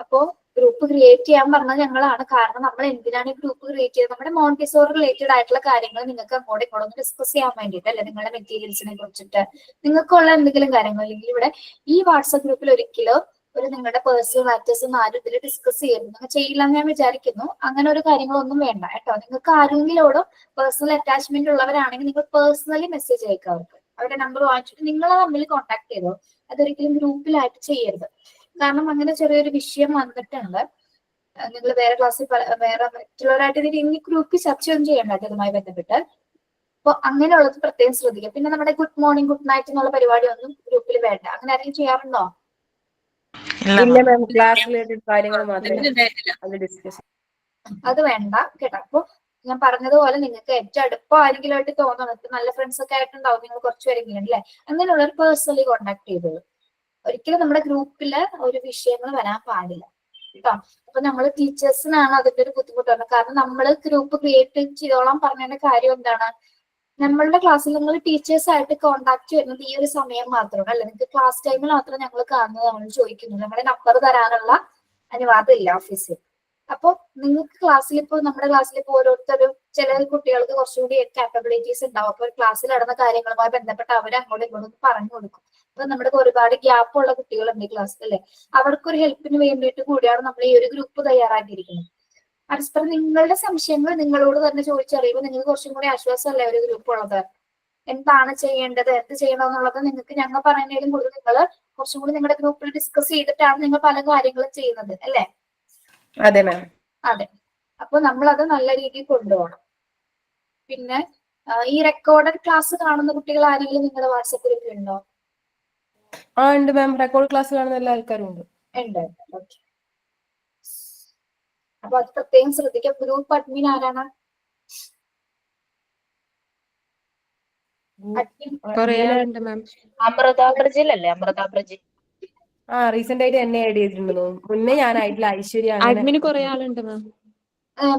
അപ്പോ ഗ്രൂപ്പ് ക്രിയേറ്റ് ചെയ്യാൻ പറഞ്ഞത് ഞങ്ങളാണ്. കാരണം നമ്മൾ എന്തിനാണ് ഈ ഗ്രൂപ്പ് ക്രിയേറ്റ് ചെയ്തത്? നമ്മുടെ മോണ്ടിസോറി റിലേറ്റഡ് ആയിട്ടുള്ള കാര്യങ്ങൾ നിങ്ങൾക്ക് അങ്ങോട്ടും ഇങ്ങോട്ടും ഡിസ്കസ് ചെയ്യാൻ വേണ്ടിയിട്ട് അല്ലെ? നിങ്ങളുടെ മെറ്റീരിയൽസിനെ കുറിച്ചിട്ട് നിങ്ങൾക്കുള്ള എന്തെങ്കിലും കാര്യങ്ങൾ അല്ലെങ്കിൽ ഇവിടെ ഈ വാട്സ്ആപ്പ് ഗ്രൂപ്പിൽ ഒരിക്കലും ഒരു നിങ്ങളുടെ പേഴ്സണൽ മാറ്റേഴ്സ് ഒന്നും ആരും ഇതിൽ ഡിസ്കസ് ചെയ്യുന്നു നിങ്ങൾ ചെയ്യില്ലെന്ന് ഞാൻ വിചാരിക്കുന്നു. അങ്ങനെ ഒരു കാര്യങ്ങളൊന്നും വേണ്ട കേട്ടോ. നിങ്ങൾക്ക് ആരെങ്കിലോടും പേഴ്സണൽ അറ്റാച്ച്മെന്റ് ഉള്ളവരാണെങ്കിൽ നിങ്ങൾ പേഴ്സണലി മെസ്സേജ് അയക്കുക അവർക്ക്. അവരുടെ നമ്പർ വാങ്ങിച്ചിട്ട് നിങ്ങളെ തമ്മിൽ കോൺടാക്ട് ചെയ്തോ. അതൊരിക്കലും ഗ്രൂപ്പിലായിട്ട് ചെയ്യരുത്. കാരണം അങ്ങനെ ചെറിയൊരു വിഷയം വന്നിട്ടുണ്ട്. നിങ്ങൾ വേറെ ക്ലാസ്സിൽ വേറെ മറ്റുള്ളവരായിട്ട് ഇനി ഗ്രൂപ്പിൽ ചർച്ചയൊന്നും ചെയ്യണ്ട ഇതുമായി ബന്ധപ്പെട്ട്. അപ്പൊ അങ്ങനെയുള്ളത് പ്രത്യേകം ശ്രദ്ധിക്കുക. പിന്നെ നമ്മുടെ ഗുഡ് മോർണിംഗ് ഗുഡ് നൈറ്റ് എന്നുള്ള പരിപാടി ഒന്നും ഗ്രൂപ്പിൽ വേണ്ട. അങ്ങനെ ആരെങ്കിലും ചെയ്യാറുണ്ടോ? ഇല്ല മാം, ക്ലാസ് റിലേറ്റഡ് കാര്യങ്ങൾ മാത്രമേ അത് ഡിസ്കസ്. അത് വേണ്ട കേട്ടോ. അപ്പൊ ഞാൻ പറഞ്ഞതുപോലെ നിങ്ങൾക്ക് ഏറ്റവും അടുപ്പം ആരെങ്കിലുമായിട്ട് തോന്നുന്നത് നല്ല ഫ്രണ്ട്സ് ഒക്കെ ആയിട്ടുണ്ടാവും നിങ്ങൾ കുറച്ചുപേരെങ്കിലും അല്ലേ, അങ്ങനെയുള്ളവർ പേഴ്സണലി കോൺടാക്ട് ചെയ്തോളൂ. ഒരിക്കലും നമ്മുടെ ഗ്രൂപ്പില് ഒരു വിഷയങ്ങൾ വരാൻ പാടില്ല കേട്ടോ. അപ്പൊ നമ്മൾ ടീച്ചേഴ്സിനാണ് അതിന്റെ ഒരു ബുദ്ധിമുട്ട് വരുന്നത്. കാരണം നമ്മൾ ഗ്രൂപ്പ് ക്രിയേറ്റ് ചെയ്തോളാം പറഞ്ഞതിന്റെ കാര്യം എന്താണ്, നമ്മളുടെ ക്ലാസ്സിൽ നിങ്ങൾ ടീച്ചേഴ്സ് ആയിട്ട് കോൺടാക്ട് ചെയ്യുന്നത് ഈ ഒരു സമയം മാത്രമാണ് അല്ലെ. നിങ്ങൾക്ക് ക്ലാസ് ടൈമിൽ മാത്രം ഞങ്ങൾ കാണുന്നത് നമ്മൾ ചോദിക്കുന്നു. നമ്മുടെ നമ്പർ തരാനുള്ള അനുവാദം ഇല്ല ഓഫീസിൽ. അപ്പൊ നിങ്ങൾക്ക് ക്ലാസ്സിൽ ഇപ്പോൾ നമ്മുടെ ക്ലാസ്സിൽ ഇപ്പോൾ ഓരോരുത്തരും ചില കുട്ടികൾക്ക് കുറച്ചുകൂടി കാപ്പബിലിറ്റീസ് ഉണ്ടാവും. അപ്പൊ ക്ലാസ്സിൽ നടന്ന കാര്യങ്ങളുമായി ബന്ധപ്പെട്ട് അവർ അങ്ങോട്ടും ഇങ്ങോട്ടും പറഞ്ഞു കൊടുക്കും. അപ്പൊ നമ്മുടെ ഒരുപാട് ഗ്യാപ്പ് ഉള്ള കുട്ടികളുണ്ട് ഈ ക്ലാസ്സിൽ അല്ലെ, അവർക്കൊരു ഹെൽപ്പിന് വേണ്ടിയിട്ട് കൂടിയാണ് നമ്മൾ ഈ ഒരു ഗ്രൂപ്പ് തയ്യാറാക്കിയിരിക്കുന്നത്. പരസ്പരം നിങ്ങളുടെ സംശയങ്ങൾ നിങ്ങളോട് തന്നെ ചോദിച്ചറിയുമ്പോൾ നിങ്ങൾക്ക് കുറച്ചും കൂടി ആശ്വാസമല്ലേ ഒരു ഗ്രൂപ്പ് ഉള്ളത്. എന്താണ് ചെയ്യേണ്ടത്, എന്ത് ചെയ്യണം എന്നുള്ളത് നിങ്ങൾക്ക് ഞങ്ങൾ പറയുന്നതിലും കൂടുതൽ നിങ്ങൾ കുറച്ചും കൂടി നിങ്ങളുടെ ഗ്രൂപ്പിൽ ഡിസ്കസ് ചെയ്തിട്ടാണ് നിങ്ങൾ പല കാര്യങ്ങളും ചെയ്യുന്നത് അല്ലേ. അതെ മാം. അതെ, അപ്പൊ നമ്മളത് നല്ല രീതിയിൽ കൊണ്ടുപോകണം. പിന്നെ ഈ റെക്കോർഡഡ് ക്ലാസ് കാണുന്ന കുട്ടികൾ ആരെങ്കിലും നിങ്ങളുടെ വാട്സപ്പ് ഗ്രൂപ്പിൽ ഉണ്ടോ? ഉണ്ട് മാം, റെക്കോർഡ് ക്ലാസ് കാണുന്ന എല്ലാ ആൾക്കാരും ഉണ്ട്. ഓക്കെ. അപ്പൊ അത് പ്രത്യേകം ശ്രദ്ധിക്കാം. ഗ്രൂപ്പ് അഡ്മിൻ ആരാണ്? അമൃത ബ്രജിലല്ലേ? അമൃത ബ്രജിൽ. റീസെന്റ് ആയിട്ട് എന്നെ ആഡ് ചെയ്തിട്ടുണ്ട്. മുന്നേ ഞാൻ ആയിട്ടില്ല. ഐശ്വര്യ അഡ്മിന് കുറെ ആളുണ്ട് മാം.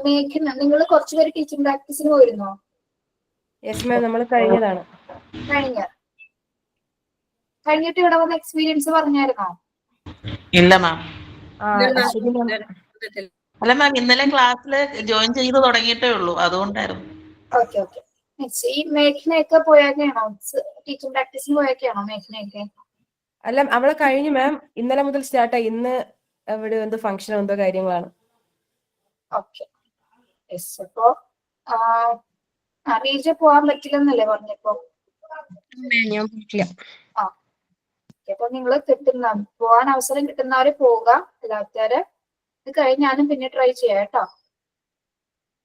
മേഘന, നിങ്ങൾ കുറച്ചുപേര് ടീച്ചിങ് പ്രാക്ടീസിന് പോയിരുന്നോ? യെസ് മാം, നമ്മൾ കഴിഞ്ഞതാണ്. കഴിഞ്ഞിട്ട് ഇവിടെ വന്ന എക്സ്പീരിയൻസ് പറഞ്ഞായിരുന്നോ? ഇല്ല മാം. അല്ല മാം, ഇന്നലെ ക്ലാസ്സിൽ ജോയിൻ ചെയ്ത് തുടങ്ങിയിട്ടേ ഉള്ളൂ, അതുകൊണ്ടായിരുന്നു. ഓക്കെ. ഈ മേഘനയൊക്കെ പോയൊക്കെയാണോ ടീച്ചിങ് പ്രാക്ടീസിന് പോയൊക്കെയാണോ മേഘനയൊക്കെ? അല്ല, അവളെ കഴിഞ്ഞു മാം. ഇന്നലെ മുതൽ സ്റ്റാർട്ടായി. ഇന്ന് അവിടെ എന്തോ ഫംഗ്ഷൻ എന്തോ കാര്യങ്ങളാണ്. ഓക്കെ. അപ്പോ റീജ പോവാൻ പറ്റില്ലെന്നല്ലേ പറഞ്ഞപ്പോ? ഞാൻ പറ്റില്ല. അപ്പൊ നിങ്ങൾ പോവാൻ അവസരം കിട്ടുന്നവര് പോവുക, അല്ലാത്തവര് ഇത് കഴിഞ്ഞാലും പിന്നെ ട്രൈ ചെയ്യാം കേട്ടോ.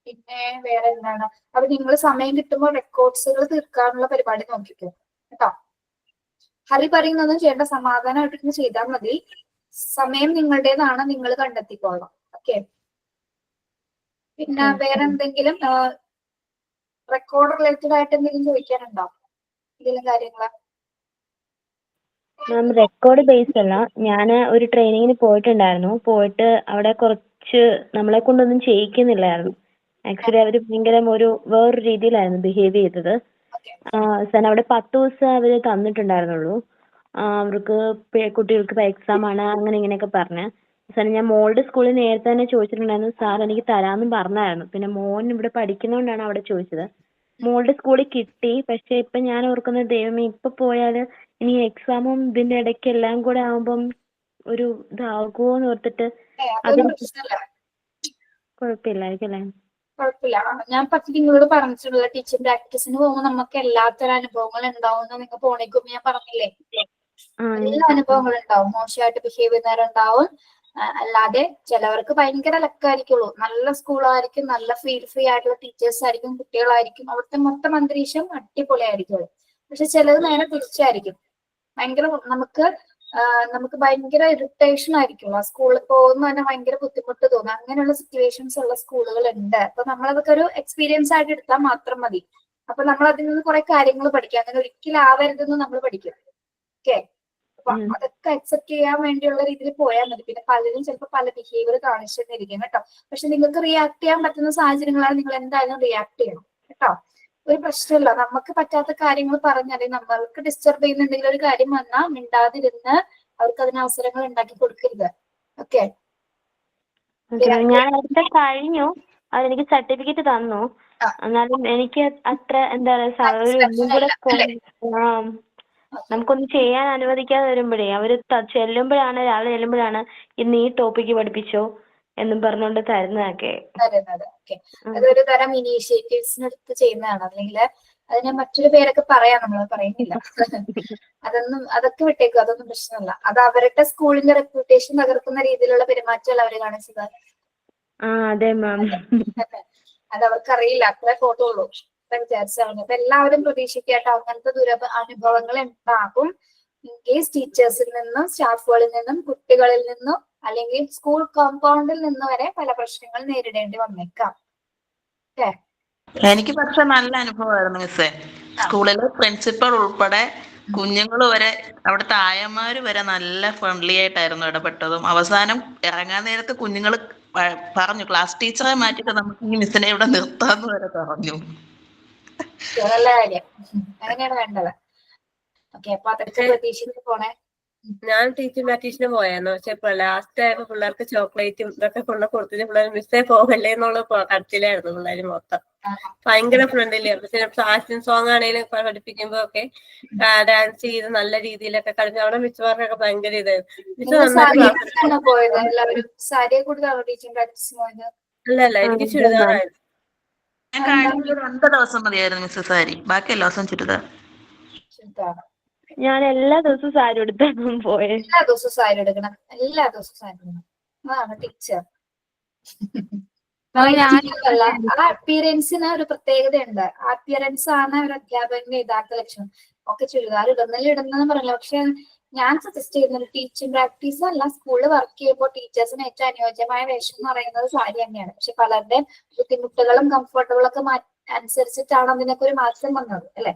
പിന്നെ വേറെ എന്താണ്, അപ്പൊ നിങ്ങൾ സമയം കിട്ടുമ്പോൾ റെക്കോർഡ്സുകൾ തീർക്കാനുള്ള പരിപാടി നോക്കിക്കോ കേട്ടോ. ഹരി പറയുന്നൊന്നും ചെയ്യേണ്ട, സമാധാനമായിട്ട് ചെയ്താൽ മതി. സമയം നിങ്ങളുടേതാണ്, നിങ്ങൾ കണ്ടെത്തിക്കോളാം. ഓക്കെ. പിന്നെ വേറെ എന്തെങ്കിലും റെക്കോർഡ് റിലേറ്റഡ് ആയിട്ട് എന്തെങ്കിലും ചോദിക്കാനുണ്ടോ? എന്തെങ്കിലും കാര്യങ്ങള്? മാം, റെക്കോർഡ് ബേസ് അല്ല, ഞാൻ ഒരു ട്രെയിനിങ്ങിന് പോയിട്ടുണ്ടായിരുന്നു. പോയിട്ട് അവിടെ കുറച്ച് നമ്മളെ കൊണ്ടൊന്നും ചെയ്യിക്കുന്നില്ലായിരുന്നു. ആക്ച്വലി അവർ ഭയങ്കര വേറൊരു രീതിയിലായിരുന്നു ബിഹേവ് ചെയ്തത്. അവിടെ 10 ദിവസം അവർ തന്നിട്ടുണ്ടായിരുന്നുള്ളൂ. അവർക്ക് കുട്ടികൾക്ക് എക്സാം ആണ് അങ്ങനെ ഇങ്ങനെയൊക്കെ പറഞ്ഞ്. ഞാൻ മോളുടെ സ്കൂളിൽ നേരത്തെ തന്നെ ചോദിച്ചിട്ടുണ്ടായിരുന്നു, സാർ എനിക്ക് തരാമെന്നും പറഞ്ഞായിരുന്നു. പിന്നെ മോൻ ഇവിടെ പഠിക്കുന്നതുകൊണ്ടാണ് അവിടെ ചോദിച്ചത്. മോളുടെ സ്കൂളിൽ കിട്ടി. പക്ഷെ ഇപ്പൊ ഞാൻ ഓർക്കുന്നത്, ദൈവമേ, ഇപ്പൊ പോയാല് ഇനി എക്സാമും ഇതിന്റെ ഇടയ്ക്ക് എല്ലാം കൂടെ ആവുമ്പം ഒരു ഇതാകുമോന്ന് ഓർത്തിട്ട്. കുഴപ്പമില്ലായിരിക്കും അല്ലേ? കുഴപ്പമില്ല. ഞാൻ നിങ്ങളോട് പറഞ്ഞിട്ടുള്ള ടീച്ചിങ് പ്രാക്ടീസിന് പോകുമ്പോൾ നമുക്ക് എല്ലാത്തരം അനുഭവങ്ങൾ ഉണ്ടാവും. നിങ്ങൾ പോണേക്കും ഞാൻ പറഞ്ഞില്ലേ, എല്ലാ അനുഭവങ്ങളും ഉണ്ടാവും. മോശമായിട്ട് ബിഹേവ് ചെയ്യുന്നവരുണ്ടാവും. അല്ലാതെ ചിലവർക്ക് ഭയങ്കര ലക്കായിരിക്കുള്ളൂ. നല്ല സ്കൂളായിരിക്കും, നല്ല ഫീൽ ഫ്രീ ആയിട്ടുള്ള ടീച്ചേഴ്സ് ആയിരിക്കും, കുട്ടികളായിരിക്കും. അവിടുത്തെ മൊത്തം അന്തരീക്ഷം അടിപൊളിയായിരിക്കും. പക്ഷെ ചിലത് നേരെ തിരിച്ചായിരിക്കും. ഭയങ്കര നമുക്ക് ഭയങ്കര ഇറിറ്റേഷൻ ആയിരിക്കും. ആ സ്കൂളിൽ പോകുന്ന തന്നെ ഭയങ്കര ബുദ്ധിമുട്ട് തോന്നും. അങ്ങനെയുള്ള സിറ്റുവേഷൻസ് ഉള്ള സ്കൂളുകൾ ഉണ്ട്. അപ്പൊ നമ്മളതൊക്കെ ഒരു എക്സ്പീരിയൻസ് ആയിട്ട് എടുത്താൽ മാത്രം മതി. അപ്പൊ നമ്മൾ അതിൽ നിന്ന് കുറെ കാര്യങ്ങൾ പഠിക്കാം. അങ്ങനെ ഒരിക്കലും ആവരുതെന്ന് നമ്മൾ പഠിക്കും. ഓക്കെ. അപ്പൊ അതൊക്കെ അക്സെപ്റ്റ് ചെയ്യാൻ വേണ്ടിയുള്ള രീതിയിൽ പോയാൽ മതി. പിന്നെ പലരും ചിലപ്പോൾ പല ബിഹേവിയർ കാണിച്ചിട്ടിരിക്കും കേട്ടോ. പക്ഷെ നിങ്ങൾക്ക് റിയാക്ട് ചെയ്യാൻ പറ്റുന്ന സാഹചര്യങ്ങളാണ് നിങ്ങൾ എന്തായാലും റിയാക്ട് ചെയ്യണം കേട്ടോ. ഒരു പ്രശ്നമില്ല. നമുക്ക് പറ്റാത്ത കാര്യങ്ങൾ പറഞ്ഞാൽ, നമ്മൾക്ക് ഡിസ്റ്റർബ് ചെയ്യുന്നുണ്ടെങ്കിൽ ഒരു കാര്യം വന്നാൽ മിണ്ടാതിരുന്ന് അവർക്ക് അതിന് അവസരങ്ങൾ ഉണ്ടാക്കി കൊടുക്കരുത്. ഓക്കെ. ഞാൻ അടുത്ത കഴിഞ്ഞു. അതെനിക്ക് സർട്ടിഫിക്കറ്റ് തന്നു. എന്നാലും എനിക്ക് അത്ര എന്താ നമുക്കൊന്നും ചെയ്യാൻ അനുവദിക്കാതെ വരുമ്പോഴേ അവര് രാവിലെ ചെല്ലുമ്പോഴാണ് ഇന്ന് ഈ ടോപ്പിക്ക് പഠിപ്പിച്ചോ എന്നും പറഞ്ഞുകൊണ്ട് തരുന്നതൊക്കെ. അതൊരു തരം ഇനീഷ്യേറ്റീവ്സിനെടുത്ത് ചെയ്യുന്നതാണ്. അല്ലെങ്കിൽ അതിനെ മറ്റൊരു പേരൊക്കെ പറയാം, നമ്മൾ പറയുന്നില്ല. അതൊക്കെ വിട്ടേക്കും, അതൊന്നും പ്രശ്നമല്ല. അത് അവരുടെ സ്കൂളിന്റെ റെപ്യൂട്ടേഷൻ തകർക്കുന്ന രീതിയിലുള്ള പെരുമാറ്റമല്ല അവര് കാണിച്ചത്. ആ അതെ മാം. അത് അവർക്കറിയില്ല, അത്രേ ഫോട്ടോ ഉള്ളൂ, അത്ര വിചാരിച്ചാണ്. അപ്പൊ എല്ലാവരും പ്രതീക്ഷിക്കട്ടോ അങ്ങനത്തെ അനുഭവങ്ങൾ ഉണ്ടാകും. ഇൻ കേസ് ടീച്ചേഴ്സിൽ നിന്നും സ്റ്റാഫുകളിൽ നിന്നും കുട്ടികളിൽ നിന്നും അല്ലെങ്കിൽ സ്കൂൾ കോമ്പൗണ്ടിൽ നിന്ന് വരെ പല പ്രശ്നങ്ങൾ നേരിടേണ്ടി വന്നേക്കാം. ഓക്കെ, എനിക്ക് പക്ഷെ നല്ല അനുഭവമായിരുന്നു മിസ്സേ. സ്കൂളിലെ പ്രിൻസിപ്പൽ ഉൾപ്പെടെ കുഞ്ഞുങ്ങൾ വരെ അവിടുത്തെ ആയമാര് വരെ നല്ല ഫ്രണ്ട്ലി ആയിട്ടായിരുന്നു ഇടപെട്ടതും. അവസാനം ഇറങ്ങാൻ നേരത്ത് കുഞ്ഞുങ്ങൾ പറഞ്ഞു, ക്ലാസ് ടീച്ചറെ മാറ്റിയിട്ട് നമുക്ക് ഈ മിസ്സിനെ ഇവിടെ നിർത്താന്ന് വരെ പറഞ്ഞു. നല്ല കാര്യം, അങ്ങനെയാണ് വേണ്ടത്. ഓക്കെ, അപ്പൊ അതൊക്കെ പ്രതീക്ഷിച്ച് പോണേ. ഞാൻ ടീച്ചിങ് പ്രാക്ടീഷന് പോയായിരുന്നു. പക്ഷെ ലാസ്റ്റ് ആയപ്പോ പിള്ളേർക്ക് ചോക്ലേറ്റും ഇതൊക്കെ കൊടുത്തിട്ട് പിള്ളേർ മിസ്സേ പോകല്ലേ എന്നുള്ള കടത്തിലായിരുന്നു പിള്ളേര് മൊത്തം. ഭയങ്കര ഫ്രണ്ട്ലി. പക്ഷെ ഫാഷൻ സോങ് ആണെങ്കിലും പഠിപ്പിക്കുമ്പോ ഒക്കെ ഡാൻസ് ചെയ്ത് നല്ല രീതിയിലൊക്കെ കളിച്ചു. അവിടെ മിസ്സുമാർക്കൊക്കെ ഭയങ്കര ഇതായിരുന്നു. പോയത് എല്ലാവരും സാരിയെ കൂടുതലാണോ ടീച്ചിങ് പ്രാക്ടീസ് പോയത്? അല്ല എനിക്ക് ചുരിദാറായിരുന്നു. ഞാൻ കഴിഞ്ഞ 2 ദിവസം മതിയായിരുന്നു മിസ്സ് സാരി, ബാക്കി എല്ലാ ദിവസവും ചുരിദാർ. ഞാൻ എല്ലാ ദിവസവും സാരി എടുത്താണ് പോയത്. എല്ലാ ദിവസവും സാരി എടുക്കണം, എല്ലാ ദിവസവും സാരി എടുക്കണം. അതാണ് ടീച്ചർ. അല്ല, ആ അപ്പിയറൻസിന് ഒരു പ്രത്യേകതയുണ്ട്. ആ അപ്പിയറൻസ് ആണ് ഒരു അധ്യാപകന്റെ യഥാർത്ഥ ലക്ഷണം. ഒക്കെ ചുരിദാർ ഇടുന്നെന്ന് പറയില്ല. പക്ഷെ ഞാൻ സജസ്റ്റ് ചെയ്യുന്നത് ടീച്ചിങ് പ്രാക്ടീസ് അല്ല, സ്കൂളിൽ വർക്ക് ചെയ്യുമ്പോൾ ടീച്ചേഴ്സിന് ഏറ്റവും അനുയോജ്യമായ വേഷം എന്ന് പറയുന്നത് സാരി തന്നെയാണ്. പക്ഷെ പലരുടെ ബുദ്ധിമുട്ടുകളും കംഫർട്ടബിളും ഒക്കെ അനുസരിച്ചിട്ടാണ് അതിനൊക്കെ ഒരു മാറ്റം വന്നത്, അല്ലെ?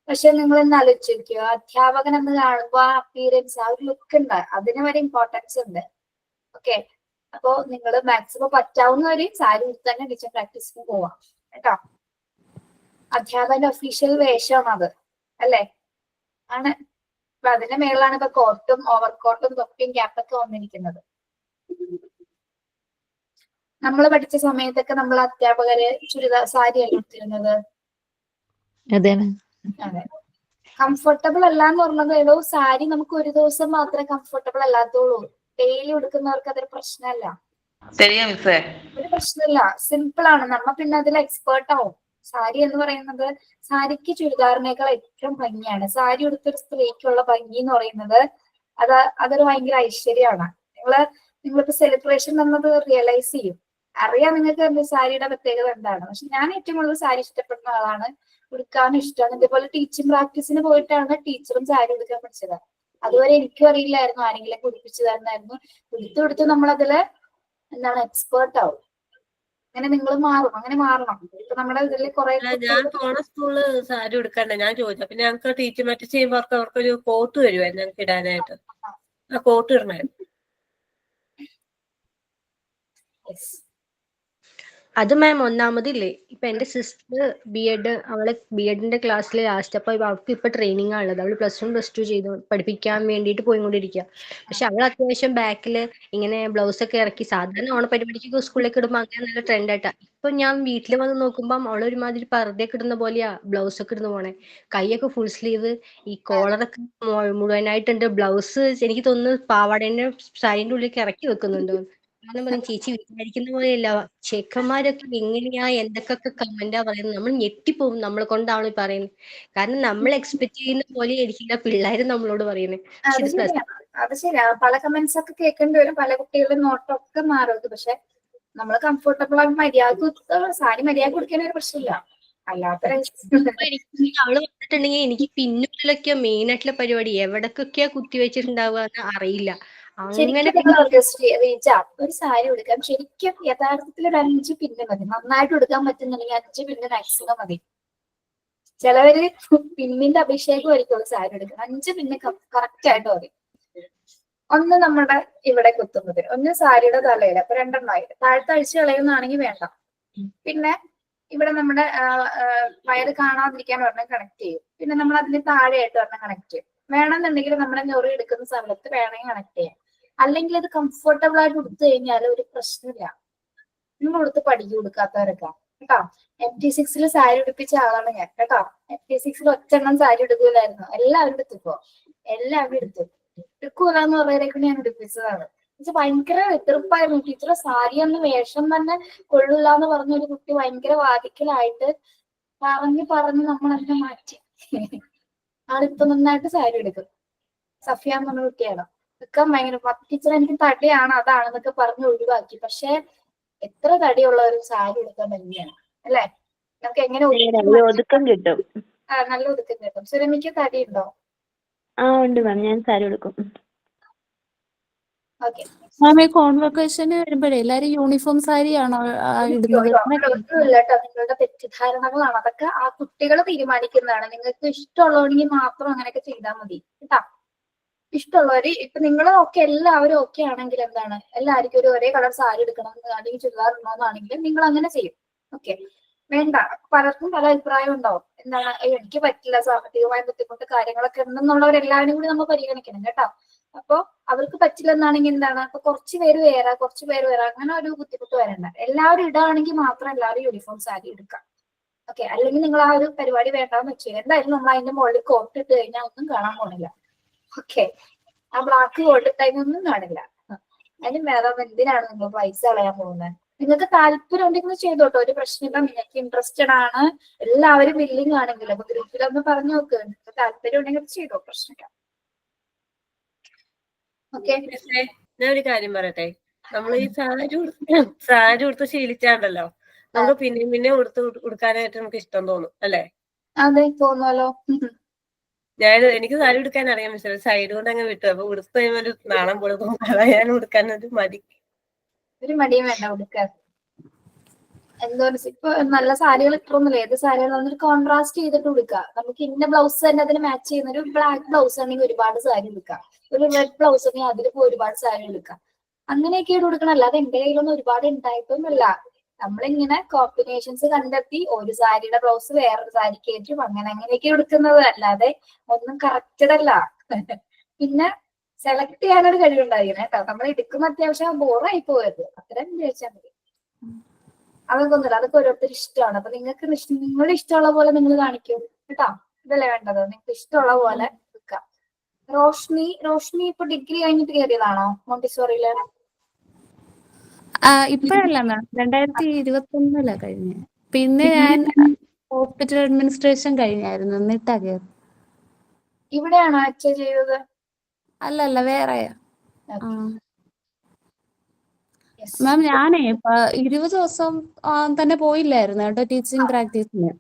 പക്ഷെ നിങ്ങൾ ഇന്ന് ആലോചിച്ചിരിക്കുക, അധ്യാപകൻ എന്ന് കാണുമ്പോൾ ആ അപ്പിയറൻസ്, ആ ഒരു ലുക്ക് ഉണ്ട്, അതിന് വരെ ഇമ്പോർട്ടൻസ് ഉണ്ട്. ഓക്കെ, അപ്പോ നിങ്ങൾ മാക്സിമം പറ്റാവുന്നവരെ സാരി ഉടുത്ത് തന്നെ ടീച്ചർ പ്രാക്ടീസിന് പോവാം കേട്ടോ. അധ്യാപകന്റെ ഒഫീഷ്യൽ വേഷമാണ് അത്, അല്ലേ? ആണ്. അപ്പൊ അതിന്റെ മേളിലാണ് ഇപ്പൊ കോട്ടും ഓവർകോട്ടും തൊപ്പിയും ക്യാപ്പൊക്കെ വന്നിരിക്കുന്നത്. നമ്മൾ പഠിച്ച സമയത്തൊക്കെ നമ്മൾ അധ്യാപകര് ചുരിദാർ സാരിയല്ല എടുത്തിരുന്നത്. അതെ, അതെ, കംഫർട്ടബിൾ അല്ല എന്ന് പറഞ്ഞത് ഏതോ സാരി നമുക്ക് ഒരു ദിവസം മാത്രമേ കംഫർട്ടബിൾ അല്ലാത്തുള്ളൂ. ഡെയിലി ഉടുക്കുന്നവർക്ക് അതൊരു പ്രശ്നമല്ല. ശരിയാ മിസ്സേ. ഒരു പ്രശ്നമില്ല, സിമ്പിൾ ആണ്. നമ്മ പിന്നെ അതിൽ എക്സ്പേർട്ട് ആവും. സാരി എന്ന് പറയുന്നത്, സാരിക്ക് ചുരിദാറിനേക്കാൾ ഏറ്റവും ഭംഗിയാണ്. സാരി ഉടുത്തൊരു സ്ത്രീക്കുള്ള ഭംഗി എന്ന് പറയുന്നത് അതൊരു ഭയങ്കര ഐശ്വര്യമാണ്. നിങ്ങളിപ്പോ സെലിബ്രേഷൻ എന്നത് റിയലൈസ് ചെയ്യും. അറിയാം നിങ്ങൾക്ക് എന്റെ സാരിയുടെ പ്രത്യേകത എന്താണ്. പക്ഷെ ഞാൻ ഏറ്റവും കൂടുതൽ സാരി ഇഷ്ടപ്പെടുന്ന ആളാണ്, ഉടുക്കാനും ഇഷ്ടമാണ്. ഇതേപോലെ ടീച്ചിങ് പ്രാക്ടീസിന് പോയിട്ടാണ് ടീച്ചറും സാരി ഉടുക്കാൻ പഠിച്ചത്. അതുവരെ എനിക്കും അറിയില്ലായിരുന്നു, ആരെങ്കിലും കുടിപ്പിച്ചു തരുന്നായിരുന്നു. ഉടുത്ത് നമ്മളതില് എന്താണ് എക്സ്പേർട്ട് ആവും. അങ്ങനെ നിങ്ങൾ മാറും, അങ്ങനെ മാറണം. ഇപ്പൊ നമ്മുടെ ഇതിൽ കുറെ ഞാൻ പോണ സ്കൂളില് സാരി ഉടുക്കണ്ട ഞാൻ ചോദിച്ചു. അപ്പൊ ഞങ്ങൾക്ക് ടീച്ചർ മറ്റു ചെയ്യുമ്പോ അവർക്കൊരു കോട്ട് വരുമായിരുന്നു ഞങ്ങൾക്ക് ഇടാനായിട്ട്. ആ കോട്ട് ഇടണായിരുന്നു. അത് മാം ഒന്നാമതില്ലേ, ഇപ്പൊ എന്റെ സിസ്റ്റർ ബി.എഡ്, അവളെ ബി.എഡിന്റെ ക്ലാസ്സിൽ ലാസ്റ്റ്, അപ്പൊ അവൾക്ക് ഇപ്പൊ ട്രെയിനിങ് ആണുള്ളത്. അവള് +1 +2 ചെയ്തു പഠിപ്പിക്കാൻ വേണ്ടിയിട്ട് പോയിക്കൊണ്ടിരിക്കുക. പക്ഷെ അവൾ അത്യാവശ്യം ബാക്കില് ഇങ്ങനെ ബ്ലൗസ് ഒക്കെ ഇറക്കി, സാധാരണ ഓണപരിപാടിക്ക് സ്കൂളിലേക്ക് ഇടുമ്പോൾ അങ്ങനെ നല്ല ട്രെൻഡ് ആയിട്ടാ. ഇപ്പൊ ഞാൻ വീട്ടിൽ വന്ന് നോക്കുമ്പോൾ അവൾ ഒരുമാതിരി പർദ്ദയൊക്കെ ഇടുന്ന പോലെയാ ബ്ലൗസ് ഒക്കെ ഇടുന്ന പോണേ. കൈയൊക്കെ ഫുൾ സ്ലീവ്, ഈ കോളറൊക്കെ മുഴുവനായിട്ടുണ്ട്. ബ്ലൗസ് എനിക്ക് തോന്നുന്നു പാവാടേന്റെ സാരിന്റെ ഉള്ളിലേക്ക് ഇറക്കി വെക്കുന്നുണ്ടോ. ഞാൻ പറഞ്ഞു, ചേച്ചി വിചാരിക്കുന്ന പോലെയല്ല, ചെക്കന്മാരൊക്കെ എങ്ങനെയാ എന്തൊക്കെ കമന്റാ പറയുന്നത്. നമ്മൾ ഞെട്ടിപ്പോവും, നമ്മളെ കൊണ്ടാണ് പറയുന്നത്. കാരണം നമ്മൾ എക്സ്പെക്ട് ചെയ്യുന്ന പോലെ ആയിരിക്കില്ല പിള്ളേര് നമ്മളോട് പറയുന്നത്. അത് ശരിയാ. പല കമന്റ്സ് ഒക്കെ കേൾക്കേണ്ടി വരും, പല കുട്ടികളുടെ നോട്ടൊക്കെ മാറും. പക്ഷെ നമ്മൾ കംഫർട്ടബിൾ ആയി മര്യാദ സാരി മര്യാദ കൊടുക്കാൻ ഒരു പ്രശ്നമില്ല. അല്ലാത്ത അവള് വന്നിട്ടുണ്ടെങ്കിൽ എനിക്ക് പിന്നുള്ളിലൊക്കെയാ മെയിൻ ആയിട്ടുള്ള പരിപാടി. എവിടക്കൊക്കെയാ കുത്തി വെച്ചിട്ടുണ്ടാവുക എന്ന് അറിയില്ല. അങ്ങനെ ഒരു സാരി ഉടുക്കാൻ ശരിക്കും യഥാർത്ഥത്തിൽ ഒരു 5 പിന്ന് മതി. നന്നായിട്ട് ഉടുക്കാൻ പറ്റുന്നുണ്ടെങ്കിൽ 5 പിന്ന് മാക്സിമം മതി. ചിലവര് പിന്നിന്റെ അഭിഷേകം ആയിരിക്കും സാരി എടുക്കുന്നത്. 5 പിന്ന് കറക്റ്റ് ആയിട്ട് മതി. ഒന്ന് നമ്മുടെ ഇവിടെ കുത്തുന്നത്, ഒന്ന് സാരിയുടെ തലയിൽ, അപ്പൊ 2 താഴത്തെ അഴിച്ച് കളയുന്നതാണെങ്കിൽ വേണ്ട. പിന്നെ ഇവിടെ നമ്മുടെ വയറ് കാണാതിരിക്കാൻ ഒരെണ്ണം കണക്ട് ചെയ്യും. പിന്നെ നമ്മൾ അതിന് താഴെയായിട്ട് ഒരെണ്ണം കണക്ട് ചെയ്യും. വേണമെന്നുണ്ടെങ്കിൽ നമ്മുടെ ഞൊറി എടുക്കുന്ന സമയത്ത് വേണമെങ്കിൽ കണക്ട് ചെയ്യാം. അല്ലെങ്കിൽ അത് കംഫർട്ടബിൾ ആയിട്ട് ഉടുത്തു കഴിഞ്ഞാൽ ഒരു പ്രശ്നമില്ല. നിങ്ങൾ ഉടുത്ത് പഠിക്കും കൊടുക്കാത്തവരൊക്കെ കേട്ടോ. MT6 സാരി ഉടുപ്പിച്ച ആളാണ് ഞാൻ കേട്ടോ. MT6 ഒറ്റെണ്ണം സാരി എടുക്കൂലായിരുന്നു, എല്ലാവരും എടുത്തിപ്പോ. എല്ലാവരും എടുക്കൂലെന്ന് പറയുന്നവരെക്കൊണ്ട് ഞാൻ ഉടുപ്പിച്ചതാണ്. ഭയങ്കര എതിർപ്പായിരുന്നു. ടീച്ചറെ സാരി എന്ന വേഷം തന്നെ കൊള്ളില്ല എന്ന് പറഞ്ഞൊരു കുട്ടി ഭയങ്കര വാദിക്കലായിട്ട് പറഞ്ഞ് നമ്മൾ അതിനെ മാറ്റി. ആളിപ്പോ നന്നായിട്ട് സാരി എടുക്കും. സഫിയ എന്ന് പറഞ്ഞ കുട്ടിയാണ്. എടുക്കാൻ ഭയങ്കര ടീച്ചർ എനിക്ക് തടിയാണ് അതാണെന്നൊക്കെ പറഞ്ഞ് ഒഴിവാക്കി. പക്ഷെ എത്ര തടിയുള്ള ഒരു സാരി എടുക്കാൻ തന്നെയാണ് അല്ലെ? നമുക്ക് എങ്ങനെ ഒരു ഒതുക്കം കിട്ടും. നല്ല ഒതുക്കം കിട്ടും. സുരമിക്ക് തടി ഉണ്ടോ? ഉണ്ട് മാം, ഞാൻ സാരി ഉടുക്കും. ഓക്കെ. മാം, ഈ കോൺവൊക്കേഷന് വരുമ്പോഴേ എല്ലാരും യൂണിഫോം സാരിയാണോ ഇടുന്നത്? ഒന്നുമില്ല കേട്ടോ, നിങ്ങളുടെ തെറ്റിദ്ധാരണകളാണ് അതൊക്കെ. ആ കുട്ടികൾ തീരുമാനിക്കുന്നതാണ്. നിങ്ങൾക്ക് ഇഷ്ടമുള്ളവണെങ്കിൽ മാത്രം അങ്ങനെയൊക്കെ ചെയ്താൽ മതി കേട്ടാ. ഇഷ്ടമുള്ളവര് ഇപ്പൊ നിങ്ങൾ ഒക്കെ എല്ലാവരും ഒക്കെ ആണെങ്കിൽ എന്താണ്, എല്ലാവർക്കും ഒരു ഒരേ കളർ സാരി എടുക്കണം അല്ലെങ്കിൽ ചുരിദാർ ഇടണമെന്നാണെങ്കിൽ നിങ്ങൾ അങ്ങനെ ചെയ്യും. ഓക്കെ, വേണ്ട. പലർക്കും പല അഭിപ്രായം ഉണ്ടാവും. എന്താണ്, എനിക്ക് പറ്റില്ല, സാമ്പത്തികമായ ബുദ്ധിമുട്ട് കാര്യങ്ങളൊക്കെ ഉണ്ടെന്നുള്ളവരെല്ലാവരും കൂടി നമ്മൾ പരിഗണിക്കണം കേട്ടോ. അപ്പൊ അവർക്ക് പറ്റില്ലെന്നാണെങ്കിൽ എന്താണ്, അപ്പൊ കുറച്ച് പേര് വേറെ അങ്ങനെ ഒരു ബുദ്ധിമുട്ട് വരണ്ട. എല്ലാവരും ഇടാണെങ്കിൽ മാത്രം എല്ലാവരും യൂണിഫോം സാരി എടുക്കാം. ഓക്കെ, അല്ലെങ്കിൽ നിങ്ങൾ ആ ഒരു പരിപാടി വേണ്ടാന്ന് വെച്ചു. എന്തായാലും നമ്മൾ അതിന്റെ മുകളിൽ കോട്ട് ഇട്ട് കഴിഞ്ഞാൽ ഒന്നും കാണാൻ പോണില്ല. ഓക്കെ, ആ ബ്ലാക്ക് കോട്ട് ഇട്ടൊന്നും കാണില്ല. അതിന് മേഡം എന്തിനാണ് നിങ്ങൾ പൈസ കളയാൻ പോകുന്നത്? നിങ്ങൾക്ക് താല്പര്യം ഉണ്ടെങ്കിൽ ചെയ്തോട്ടോ, ഒരു പ്രശ്നമില്ല. നിങ്ങൾക്ക് ഇൻട്രസ്റ്റഡ് ആണ്, എല്ലാവരും വില്ലിങ് ആണെങ്കിൽ അപ്പൊ ഗ്രൂപ്പിലൊന്ന് പറഞ്ഞു നോക്ക്. നിങ്ങൾക്ക് താല്പര്യം ഉണ്ടെങ്കിൽ ചെയ്തോ, പ്രശ്നമില്ല. ഓക്കെ, ഞാൻ ഒരു കാര്യം പറയട്ടെ. നമ്മൾ ഈ സാരി ഉടുത്ത് ശീലിച്ചാണ്ടല്ലോ, നമുക്ക് പിന്നെ ഉടുക്കാനായിട്ട് നമുക്ക് ഇഷ്ടം തോന്നും അല്ലെ? അതെ, തോന്നുമല്ലോ. എനിക്ക് സാരി ഉടുക്കാൻ അറിയാൻ പറ്റില്ല, സൈഡ് കൊണ്ട് അങ്ങ് വിട്ടു. അപ്പൊ ഉടുത്ത് കഴിയുമ്പോൾ ഒരു നാണം പോലെ തോന്നും. അതാ ഞാൻ ഉടുക്കാൻ ഒരു മടി. ഒരു മടിയും വേണ്ട ഉടുക്കാൻ. എന്തോ ഇപ്പൊ നല്ല സാരികൾ ഇട്ടൊന്നുമില്ല. ഏത് സാരികൾ കോൺട്രാസ്റ്റ് ചെയ്തിട്ട് ഉടുക്കുക. നമുക്ക് ഇന്ന ബ്ലൗസ് തന്നെ അതിന് മാച്ച് ചെയ്യുന്ന ഒരു ബ്ലാക്ക് ബ്ലൗസ് ആണെങ്കിൽ ഒരുപാട് സാരി എടുക്കാം. ഒരു റെഡ് ബ്ലൗസ് ആണെങ്കിൽ അതിലിപ്പോ ഒരുപാട് സാരി എടുക്കാം. അങ്ങനെയൊക്കെ കൊടുക്കണം. അല്ലാതെ എന്റെ കയ്യിലൊന്നും ഒരുപാട് ഉണ്ടായിട്ടൊന്നുമില്ല. നമ്മളിങ്ങനെ കോമ്പിനേഷൻസ് കണ്ടെത്തി ഒരു സാരിയുടെ ബ്ലൗസ് വേറൊരു സാരി കയറ്റും, അങ്ങനെയൊക്കെ എടുക്കുന്നത്. അല്ലാതെ ഒന്നും കറക്റ്റഡ് അല്ല. പിന്നെ സെലക്ട് ചെയ്യാനൊരു കഴിവുണ്ടായിരിക്കണം കേട്ടോ. നമ്മൾ എടുക്കുന്ന അത്യാവശ്യം ബോറായി പോയത് അത്രയും വിചാരിച്ചാൽ മതി. അതൊക്കെ ഒന്നുമില്ല, അതൊക്കെ ഓരോരുത്തർ ഇഷ്ടമാണ്. അപ്പൊ നിങ്ങൾക്ക് നിങ്ങളുടെ ഇഷ്ടമുള്ള പോലെ നിങ്ങൾ കാണിക്കും കേട്ടോ. ഇതല്ലേ വേണ്ടത്, നിങ്ങൾക്ക് ഇഷ്ടമുള്ള പോലെ എടുക്കാം. റോഷ്നി ഇപ്പൊ ഡിഗ്രി കഴിഞ്ഞിട്ട് കയറിയതാണോ മോണ്ടിസോറിയില്? ഇപ്പഴല്ല മാം, 2021 കഴിഞ്ഞ. പിന്നെ ഞാൻ ഹോസ്പിറ്റൽ അഡ്മിനിസ്ട്രേഷൻ കഴിഞ്ഞായിരുന്നു, എന്നിട്ടാ കയറി. ഇവിടെയാണോ അച്ഛൻ ചെയ്തത്? അല്ലല്ല, വേറെയാ. മാം, ഞാനേ 20 ദിവസം തന്നെ പോയില്ലായിരുന്നു കേട്ടോ ടീച്ചിങ് പ്രാക്ടീസിന്.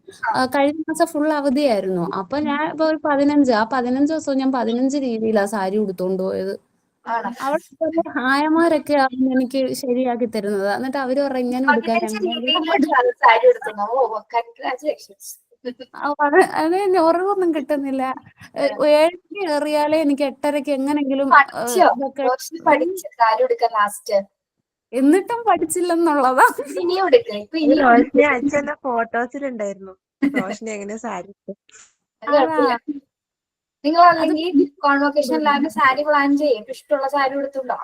കഴിഞ്ഞ മാസം ഫുൾ അവധിയായിരുന്നു. അപ്പൊ ഞാൻ ഇപ്പൊ ഒരു 15 ദിവസവും ഞാൻ 15 രീതിയിലാ സാരി ഉടുത്തോണ്ട് പോയത്. അവിടെ ആയമാരൊക്കെ ആവുമ്പോ എനിക്ക് ശരിയാക്കി തരുന്നത്. എന്നിട്ട് അവര് പറയും ഇങ്ങനെ ഉടുക്കാൻ. അത് ഉറവൊന്നും കിട്ടുന്നില്ല. 7 കയറിയാലേ എനിക്ക് 8:30 എങ്ങനെങ്കിലും എന്നിട്ടും പഠിച്ചില്ലെന്നുള്ളതാ. റോഷ്നി അച്ഛന്റെ ഫോട്ടോസിലുണ്ടായിരുന്നു. റോഷ്നി എങ്ങനെ സാരി നിങ്ങൾ അല്ലെങ്കിൽ കോൺവൊക്കേഷൻ ലാബിൽ സാരി പ്ലാൻ ചെയ്യും. ഇഷ്ടമുള്ള സാരി എടുത്തുണ്ടോ?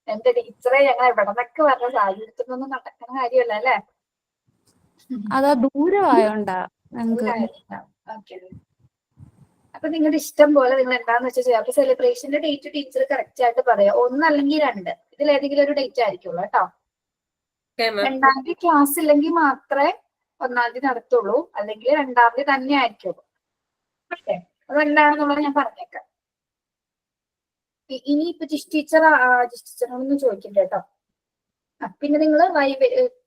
എന്റെ ടീച്ചറെ ഞങ്ങൾ എവിടെ നിന്നൊക്കെ പറഞ്ഞ സാരി എടുത്തിട്ടൊന്നും നടക്കുന്ന കാര്യമല്ല അല്ലെ? അതാ ദൂരമായോണ്ടാ. അപ്പൊ നിങ്ങളുടെ ഇഷ്ടം പോലെ നിങ്ങൾ എന്താന്ന് വെച്ചാൽ ചെയ്യാം. അപ്പൊ സെലിബ്രേഷന്റെ ഡേറ്റ് ടീച്ചർ കറക്റ്റ് ആയിട്ട് പറയാം. 1 അല്ലെങ്കിൽ 2 ഇതിലേതെങ്കിലും ഒരു ഡേറ്റ് ആയിരിക്കുള്ളൂ കേട്ടോ. 2-ാം തീയതി ക്ലാസ് ഇല്ലെങ്കിൽ മാത്രമേ 1-ാം തീയതി നടത്തുള്ളൂ, അല്ലെങ്കിൽ 2-ാം തീയതി തന്നെ ആയിരിക്കുള്ളൂ. ഓക്കെ, അതെന്താണെന്നുള്ളത് ഞാൻ പറഞ്ഞേക്കാം. ഇനിയിപ്പോ ടീച്ചറോടൊന്നും ചോദിക്കണ്ട കേട്ടോ. പിന്നെ നിങ്ങൾ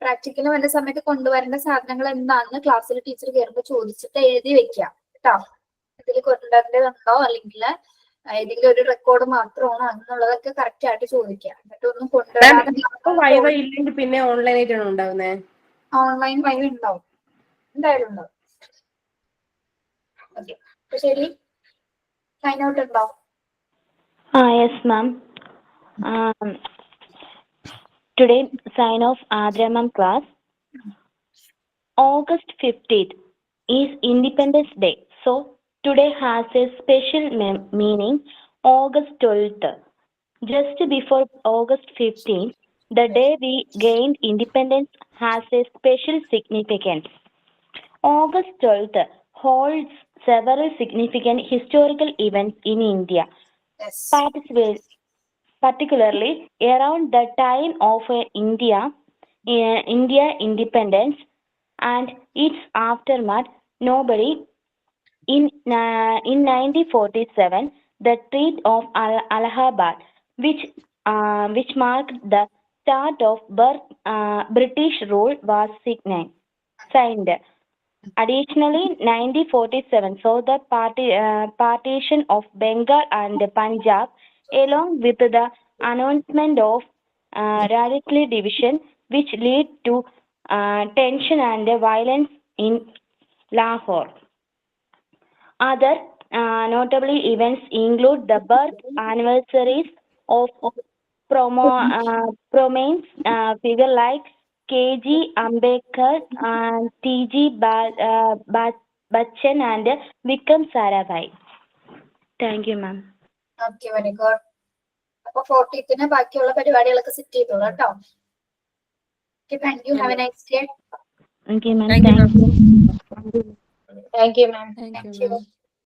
പ്രാക്ടിക്കലിന് വേണ്ട സമയത്ത് കൊണ്ടുവരേണ്ട സാധനങ്ങൾ എന്താണെന്ന് ക്ലാസ്സിൽ ടീച്ചർ കയറുമ്പോൾ ചോദിച്ചിട്ട് എഴുതി വെക്കാം കേട്ടോ. ഇതിൽ കൊണ്ടുവരേണ്ടതുണ്ടോ അല്ലെങ്കിൽ ഏതെങ്കിലും ഒരു റെക്കോർഡ് മാത്രമാണോ എന്നുള്ളതൊക്കെ കറക്റ്റ് ആയിട്ട് ചോദിക്കാം. എന്നിട്ട് ഒന്നും കൊണ്ടുവരാതെ പിന്നെ ഓൺലൈൻ ആയിട്ടാണ് ഉണ്ടാവുന്നത്. ഓൺലൈൻ വഴി ഉണ്ടാവും, എന്തായാലും ഉണ്ടാവും. ഓക്കെ, അപ്പൊ ശരി, സൈൻ ഔട്ട് ഉണ്ടോ? Yes ma'am. Today sign off Adria ma'am class. August 15th is Independence Day. So today has a special meaning. August 12th. Just before August 15th, the day we gained independence has a special significance. August 12th holds several significant historical events in India. Yes. Particularly around the time of India independence and its aftermath. Nobody in 1947, the Treaty of Allahabad, which marked the start of British rule was signed. Additionally, 1947 saw the partition of Bengal and Punjab, along with the announcement of radical division, which led to tension and violence in Lahore. Other notable events include the birth anniversaries of prominent figures like K.G. Ambedkar and T.G. Bachchan and Vikram Sarabhai. Thank you, ma'am. Okay very good. അപ്പൊ 14th ബാക്കിയുള്ള പരിപാടികളൊക്കെ set ചെയ്തോളൂ കേട്ടോ. Okay, thank you. Have A nice day. Okay, ma'am. Thank you, Thank you. Thank you, ma'am. Thank you.